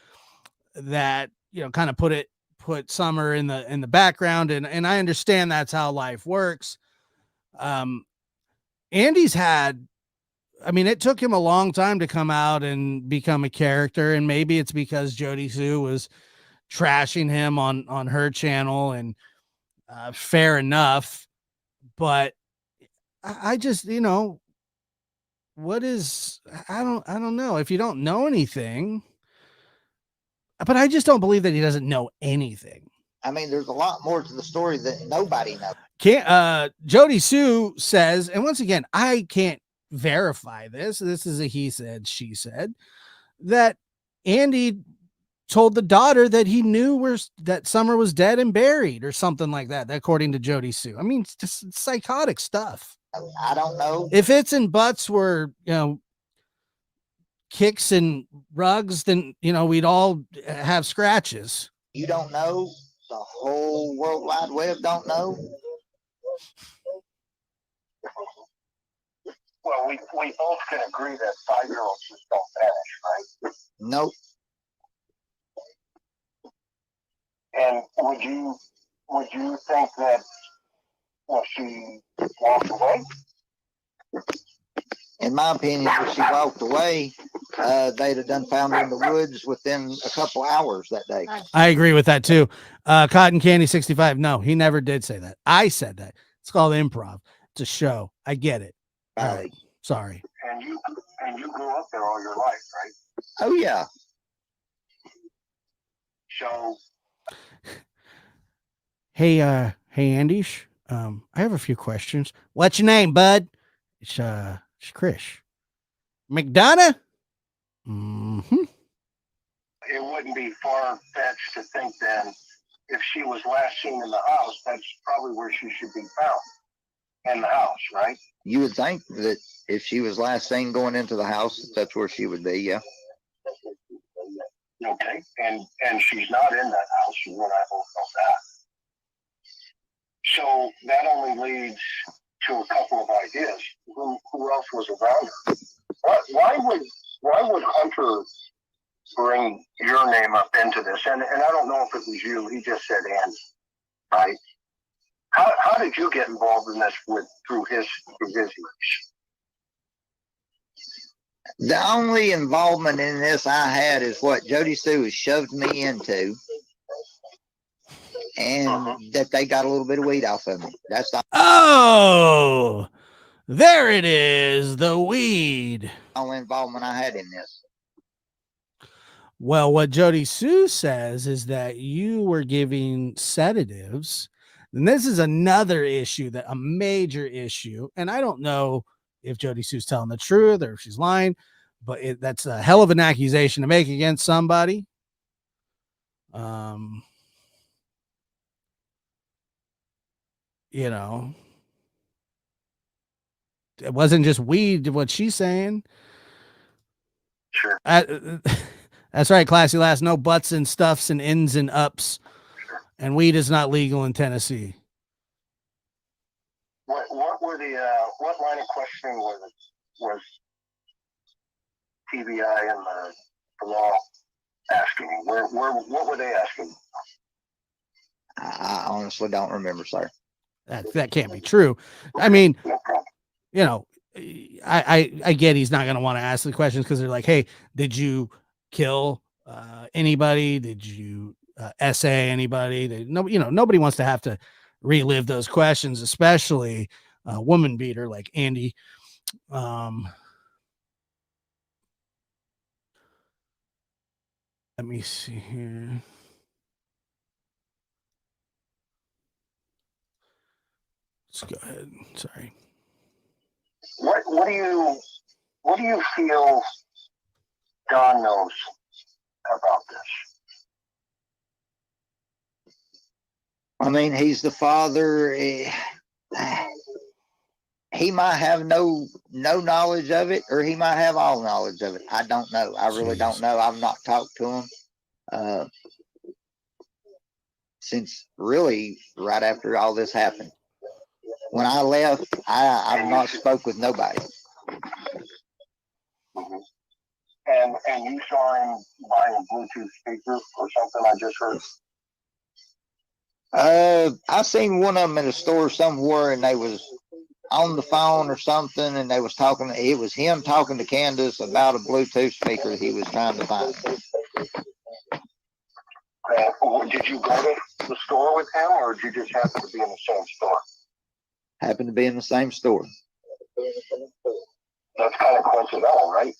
that, kind of put Summer in the background. And I understand that's how life works. Andy's had, it took him a long time to come out and become a character. And maybe it's because Jody Sue was trashing him on her channel, and fair enough. But I just, what is, I don't know if you don't know anything, but I just don't believe that he doesn't know anything. There's a lot more to the story that nobody knows. Jody Sue says, and once again, I can't verify this. This is a he said, she said, that Andy told the daughter that he knew that Summer was dead and buried or something like that, according to Jody Sue. It's just psychotic stuff. I don't know. If it's in butts were, kicks and rugs, then, we'd all have scratches. You don't know. The whole World Wide Web don't know. Well, we both can agree that 5-year-olds just don't vanish, right? Nope. And would you think that she walked away? In my opinion, if she walked away, they'd have done found her in the woods within a couple hours that day. I agree with that too. Cotton Candy 65. No, he never did say that. I said that. It's called improv. It's a show. I get it. All right. Sorry. And you grew up there all your life, right? Oh yeah. So. Hey, Andish. I have a few questions. What's your name, bud? It's Chris McDonough. Mm-hmm. It wouldn't be far-fetched to think then if she was last seen in the house, that's probably where she should be found, in the house, right? You would think that if she was last seen going into the house, that's where she would be, yeah. Okay, and she's not in that house. You and I both know that. So that only leads to a couple of ideas. Who else was around her? Why would Hunter bring your name up into this? And I don't know if it was you. He just said Andy, right? How did you get involved in this through his reach? The only involvement in this I had is what Jody Sue has shoved me into, and that they got a little bit of weed off of me. That's the there it is, the weed. Only involvement I had in this. Well, what Jody Sue says is that you were giving sedatives, and this is another issue, a major issue, and I don't know if Jody Sue's telling the truth or if she's lying, but that's a hell of an accusation to make against somebody. It wasn't just weed, what she's saying. Sure. That's right, Classy Lass. No buts and stuffs and ins and ups. Sure. And weed is not legal in Tennessee. What were what line of questioning was TBI and the law asking? What were they asking? I honestly don't remember, sir. That can't be true. I mean, I get he's not going to want to ask the questions because they're like, hey, did you kill anybody? Did you essay anybody? Nobody wants to have to relive those questions, especially a woman beater like Andy. Let me see here. Let's go ahead. Sorry. What do you feel Don knows about this? He's the father. He might have no knowledge of it, or he might have all knowledge of it. I don't know. I really don't know. I've not talked to him. since really right after all this happened. When I left, I've not spoke with nobody. Mhm. And you saw him buying a Bluetooth speaker or something? I just heard. I seen one of them in a store somewhere, and they was on the phone or something, and they was talking. It was him talking to Candace about a Bluetooth speaker that he was trying to find. Did you go to the store with him, or did you just happen to be in the same store? Happened to be in the same store. That's kind of coincidental, right?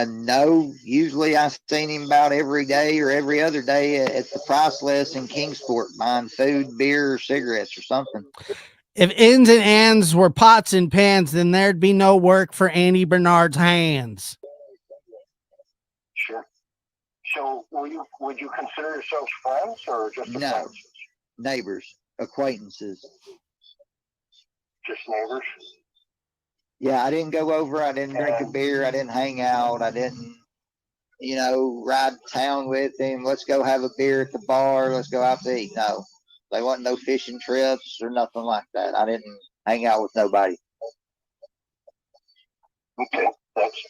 No, usually I've seen him about every day or every other day at the Priceless in Kingsport buying food, beer, or cigarettes or something. If ins and ands were pots and pans, then there'd be no work for Andy Bernard's hands. Sure. So would you consider yourselves friends or just acquaintances? Neighbors, acquaintances. Just neighbors? Yeah, I didn't go over. I didn't drink a beer. I didn't hang out. I didn't, ride town with him. Let's go have a beer at the bar. Let's go out to eat. No, they wasn't no fishing trips or nothing like that. I didn't hang out with nobody. Okay, that's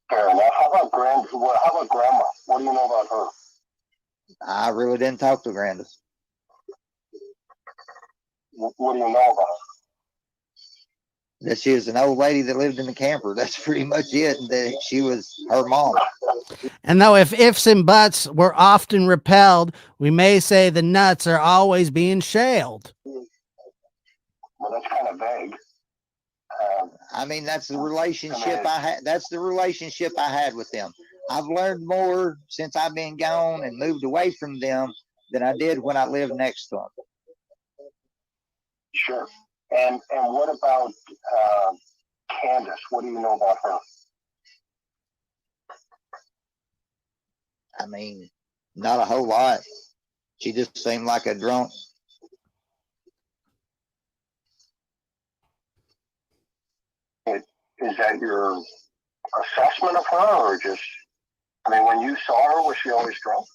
fair enough. How about Grandma? What do you know about her? I really didn't talk to Grandis. What do you know about her? That she was an old lady that lived in the camper. That's pretty much it. And that she was her mom. And though if ifs and buts were often repelled, we may say the nuts are always being shelled. Well, that's kind of vague. I mean, that's the relationship I had. That's the relationship I had with them. I've learned more since I've been gone and moved away from them than I did when I lived next to them. Sure. And what about Candace? What do you know about her? I mean, not a whole lot. She just seemed like a drunk. Is that your assessment of her, or just, when you saw her, was she always drunk?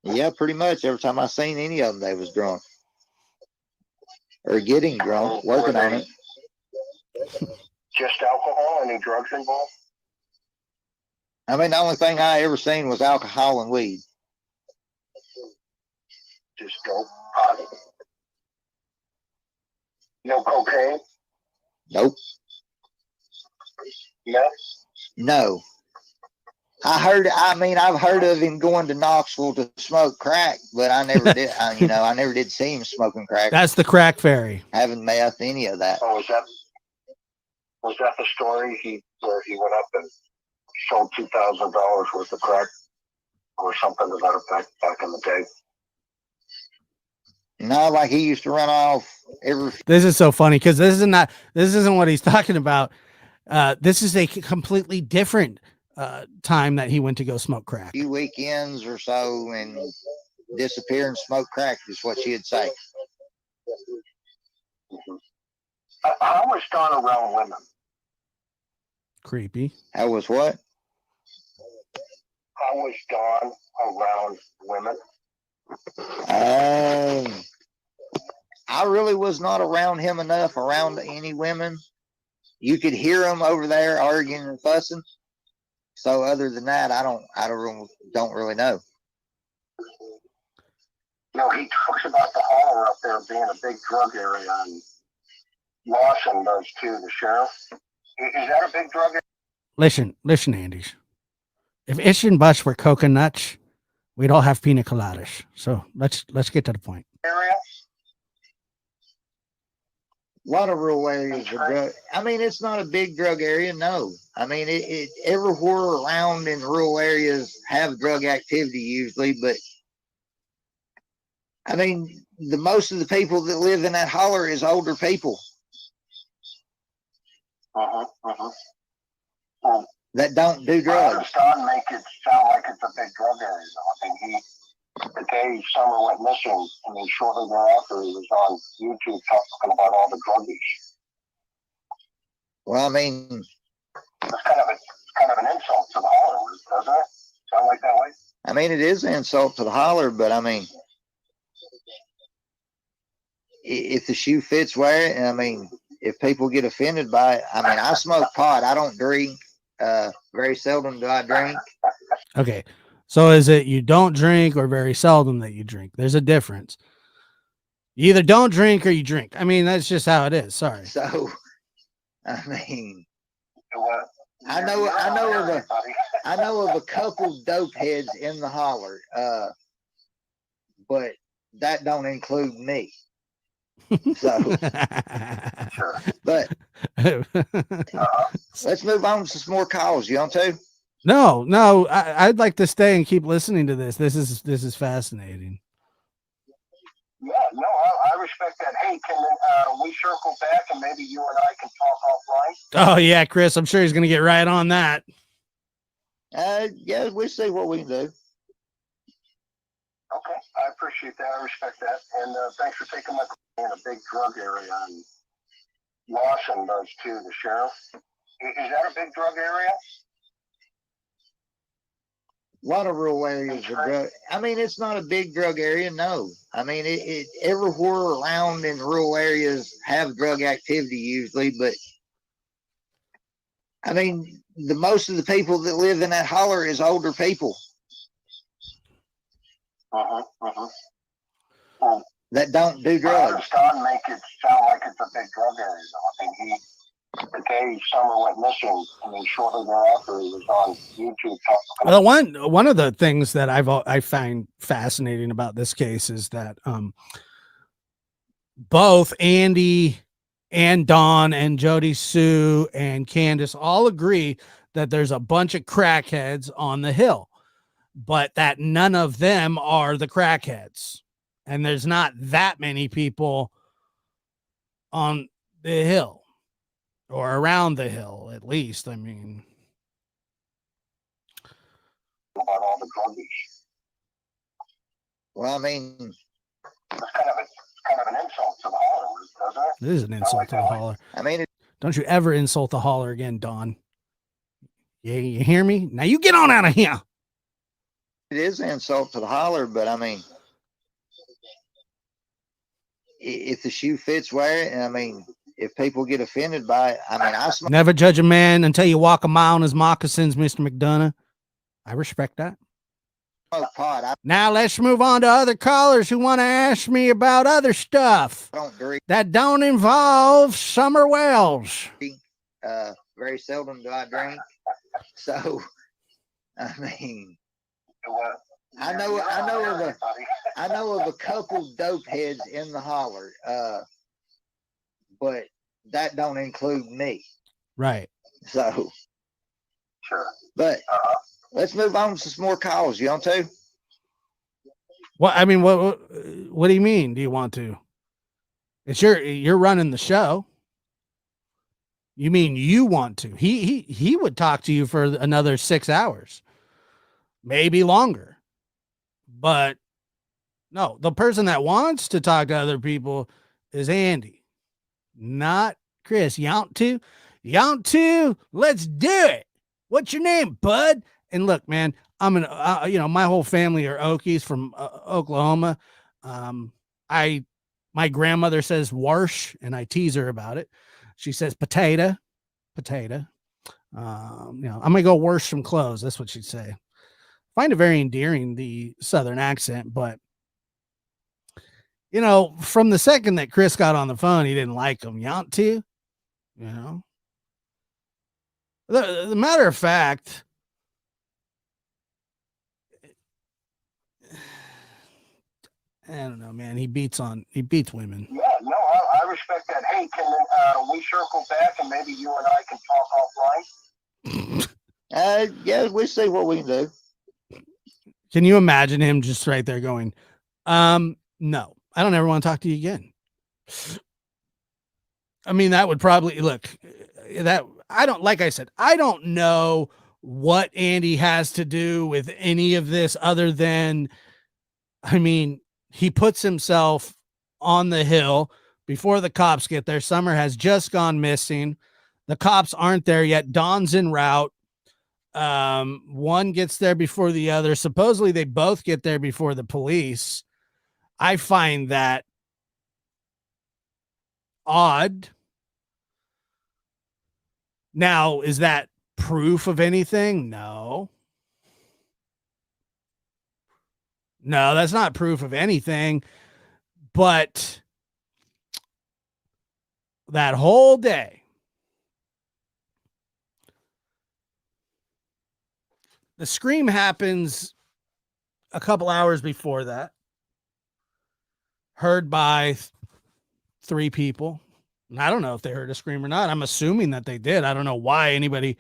Yeah, pretty much. Every time I seen any of them, they was drunk. Or getting drunk, working on it. Just alcohol? Any drugs involved? I mean, the only thing I ever seen was alcohol and weed. Just dope, pot. No cocaine? Nope. No? No. I've heard of him going to Knoxville to smoke crack, but I never did. I never did see him smoking crack. That's the crack fairy. Haven't meth, any of that. Oh, was that the story where he went up and sold $2,000 worth of crack or something to that effect back in the day? No, like he used to run off every. This is so funny because this isn't what he's talking about. This is a completely different time that he went to go smoke crack. Few weekends or so and disappear and smoke crack is what she'd say. How was Don around women? Creepy. How was what? How was Don around women? I really was not around him enough around any women. You could hear them over there arguing and fussing. So other than that, I don't really know. He talks about the holler up there being a big drug area, and Lawson does too, the sheriff. Is that a big drug area? Listen, Andes. If Ish and Butch were coconuts, we'd all have pina coladas. So let's get to the point. Area? A lot of rural areas are drug. I mean, it's not a big drug area, no. I mean, it everywhere around in rural areas have drug activity usually, but I mean, the most of the people that live in that holler is older people. That don't do drugs. Don make it sound like it's a big drug area, though. The day Summer went missing, shortly thereafter, he was on YouTube talking about all the drug use. Well, I mean, it's kind of an insult to the holler, doesn't it? Sound like that way? I mean, it is an insult to the holler, but I mean, if the shoe fits, wear it. And I mean, if people get offended by it, I mean, I smoke pot. I don't drink. Very seldom do I drink. Okay. So is it you don't drink or very seldom that you drink? There's a difference. You either don't drink or you drink. I mean, that's just how it is. Sorry. So, I mean, I know of a couple dope heads in the holler, but that don't include me. So, but let's move on to some more calls. You want to? No, I'd like to stay and keep listening to this. This is fascinating. Yeah, no, I respect that. Hey, can we circle back and maybe you and I can talk offline? Oh yeah, Chris, I'm sure he's gonna get right on that. Yeah, we'll see what we can do. Okay, I appreciate that. I respect that, and thanks for taking my call in a big drug area. And Lawson does too, the sheriff. Is that a big drug area? A lot of rural areas are drug. I mean, it's not a big drug area. No, I mean it everywhere around in rural areas have drug activity usually, but I mean the most of the people that live in that holler is older people. That don't do drugs. Don make it sound like it's a big drug area. I mean, the day Summer went missing, I mean, shortly thereafter, he was on YouTube talking. Well, one of the things that I find fascinating about this case is that both Andy and Dawn and Jody Sue and Candace all agree that there's a bunch of crackheads on the hill, but that none of them are the crackheads. And there's not that many people on the hill or around the hill, at least. I mean, about all the druggies. Well, I mean, it's kind of an insult to the holler, doesn't it? It is an insult to the holler. I mean, don't you ever insult the holler again, Don. Yeah, you hear me? Now you get on out of here. It is an insult to the holler, but I mean, if the shoe fits, wear it. And I mean, if people get offended by it, I mean, never judge a man until you walk a mile in his moccasins, Mr. McDonough. I respect that. Now let's move on to other callers who want to ask me about other stuff that don't involve Summer Wells. Very seldom do I drink. So, I mean, I know of a couple dope heads in the holler, but that don't include me. Right. So, sure. But let's move on to some more calls. You want to? Well, I mean, what do you mean? Do you want to? It's you're running the show. You mean you want to? He would talk to you for another 6 hours, maybe longer. But no, the person that wants to talk to other people is Andy, not Chris. You want to? You want to? Let's do it. What's your name, bud? And look, man, I'm my whole family are Okies from Oklahoma. My grandmother says warsh, and I tease her about it. She says potato. I'm gonna go wash some clothes. That's what she'd say. Find it very endearing, the Southern accent, but from the second that Chris got on the phone, he didn't like him. You want to? The matter of fact, I don't know, man. He beats women. Yeah, no, I respect that. Hey, can we circle back and maybe you and I can talk offline? Yeah, we'll see what we can do. Can you imagine him just right there going, no, I don't ever want to talk to you again. I mean, that would probably like I said, I don't know what Andy has to do with any of this other than, I mean, he puts himself on the hill before the cops get there. Summer has just gone missing. The cops aren't there yet. Dawn's en route. One gets there before the other. Supposedly they both get there before the police. I find that odd. Now, is that proof of anything? No. No, that's not proof of anything. But that whole day, the scream happens a couple hours before that, heard by 3 people. And I don't know if they heard a scream or not. I'm assuming that they did. I don't know why anybody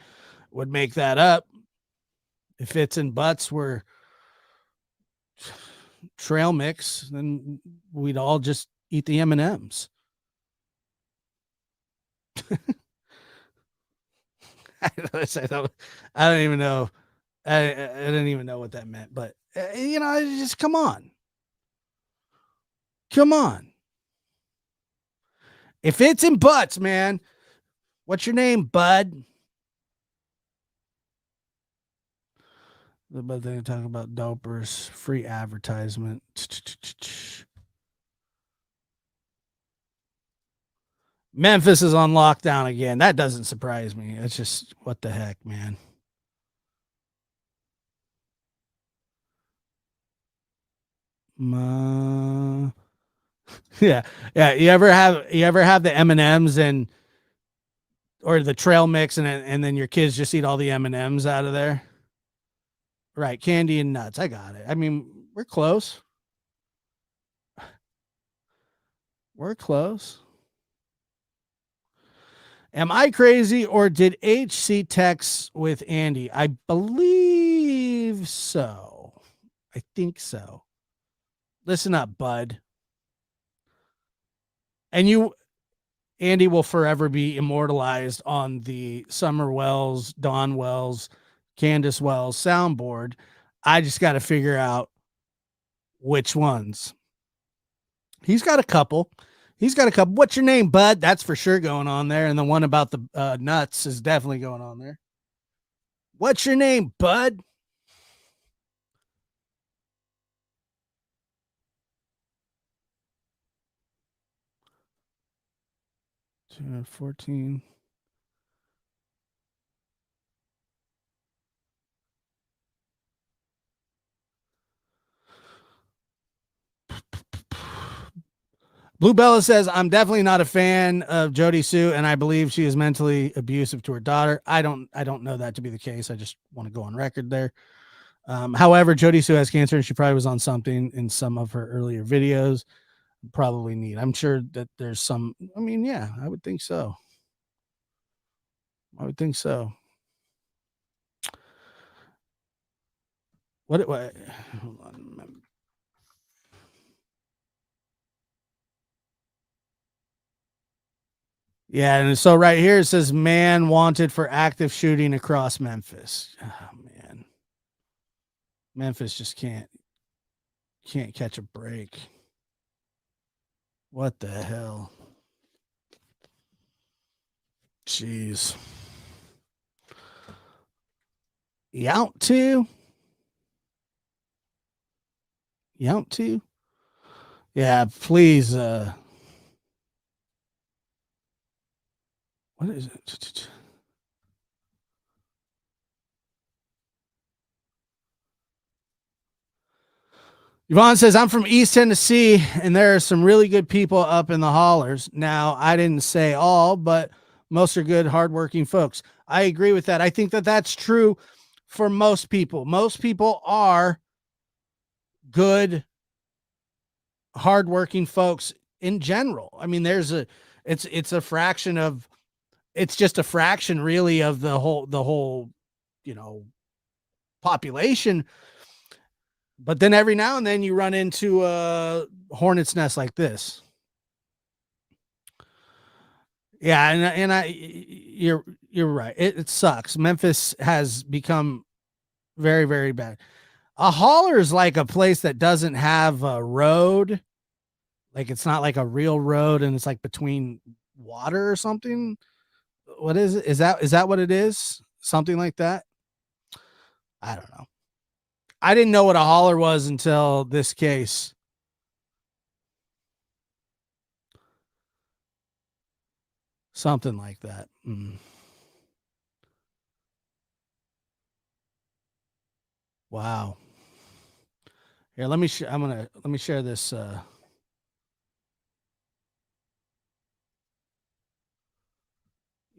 would make that up. If Fitz and Butts were trail mix, then we'd all just eat the M&Ms. I don't even know. I didn't even know what that meant, but just come on. If it's in Butts, man, what's your name, bud? But they're talking about dopers, free advertisement. Memphis is on lockdown again. That doesn't surprise me. It's just, what the heck, man. Yeah. You ever have the M&Ms or the trail mix and then your kids just eat all the M&Ms out of there? Right, candy and nuts. I got it. I mean, we're close. Am I crazy, or did HC text with Andy? I believe so. I think so. Listen up, bud. And Andy will forever be immortalized on the Summer Wells, Dawn Wells, Candace Wells soundboard. I just got to figure out which ones. He's got a couple. What's your name, bud? That's for sure going on there. And the one about the nuts is definitely going on there. What's your name, bud? To 14. Blue Bella says, I'm definitely not a fan of Jody Sue, and I believe she is mentally abusive to her daughter. I don't know that to be the case. I just want to go on record there. However, Jody Sue has cancer, and she probably was on something in some of her earlier videos. Probably need. I'm sure that there's some. I mean, yeah, I would think so. What? Hold on. Yeah, and so right here it says man wanted for active shooting across Memphis. Oh, man. Memphis just can't catch a break. What the hell? Jeez. Yount to? Yeah, please. What is it? Yvonne says, I'm from East Tennessee, and there are some really good people up in the hollers. Now, I didn't say all, but most are good, hardworking folks. I agree with that. I think that that's true for most people. Most people are good, hardworking folks in general. I mean, it's a fraction of, it's just a fraction really of the whole, population. But then every now and then you run into a hornet's nest like this. Yeah, you're right. It sucks. Memphis has become very, very bad. A holler is like a place that doesn't have a road. Like it's not like a real road, and it's like between water or something. What is it? Is that what it is? Something like that? I don't know. I didn't know what a holler was until this case. Something like that. Wow. Here, let me share this. You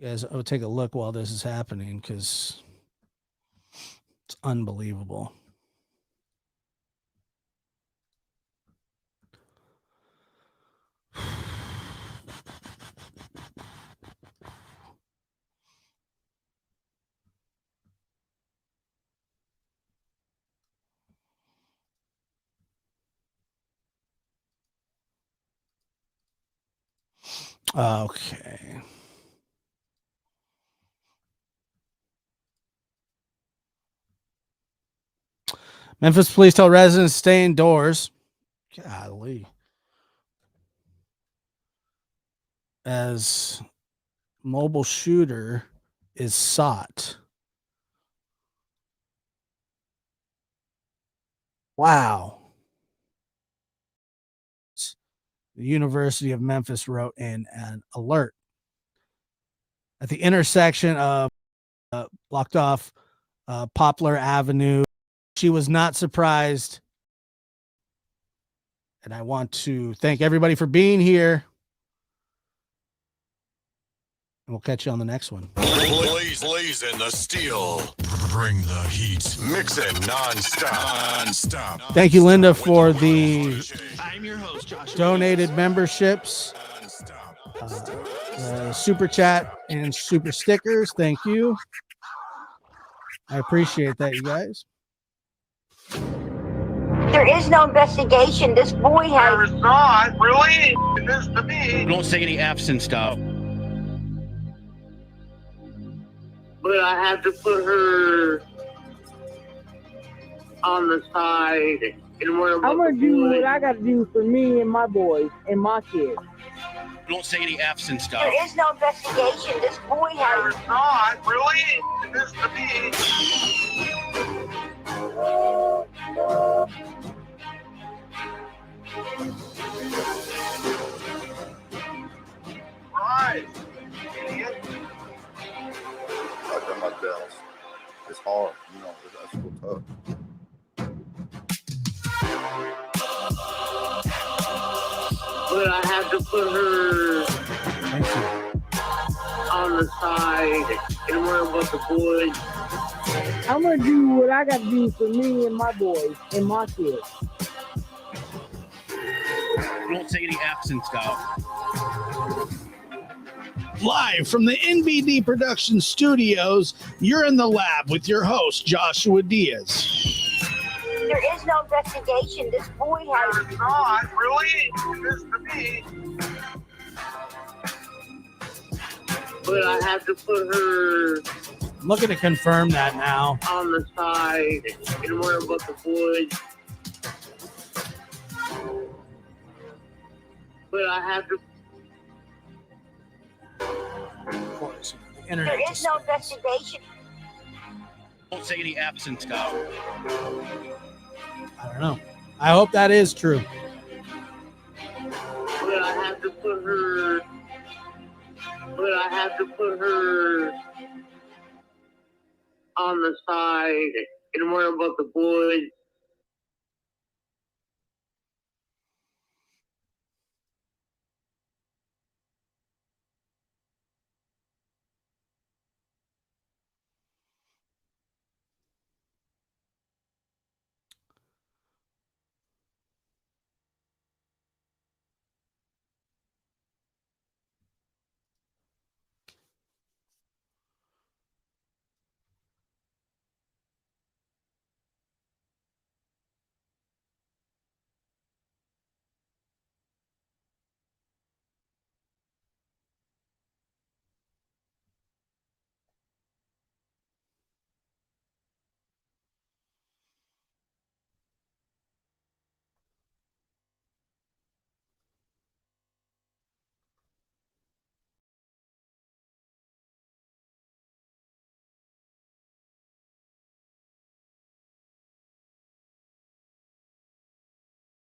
guys, I'll take a look while this is happening because it's unbelievable. Okay. Memphis police tell residents stay indoors. Golly. As mobile shooter is sought. Wow. The University of Memphis wrote in an alert at the intersection of blocked off Poplar Avenue. She was not surprised. And I want to thank everybody for being here. And we'll catch you on the next one. Blaze in the steel. Bring the heat. Mix it non-stop. Thank you, Linda, for the donated memberships, super chat, and super stickers. Thank you. I appreciate that, you guys. There is no investigation. This boy has. There is not, really? This to me. Don't say any F's and stuff. But I have to put her on the side and worry about I'm gonna the do boys. what I gotta do for me and my boys and my kids. Don't say any F's and stuff. There is no investigation. This boy There has. is not, really? This to me. Right. Idiot. I've done my best. It's hard, you know, that's real tough. But I have to put her on the side and worry about the boys. I'm gonna do what I gotta do for me and my boys and my kids. Don't say any F's and stuff. Live from the NBD Production Studios, you're in the lab with your host, Joshua Diaz. There is no investigation. This boy has. There is not, really? This to me. But I have to put her I'm looking to confirm that now. on the side and worry about the boys. But I have to. There is no investigation. Don't say any F's and stuff. I don't know. I hope that is true. But I have to put her. But I have to put her on the side and worry about the boys.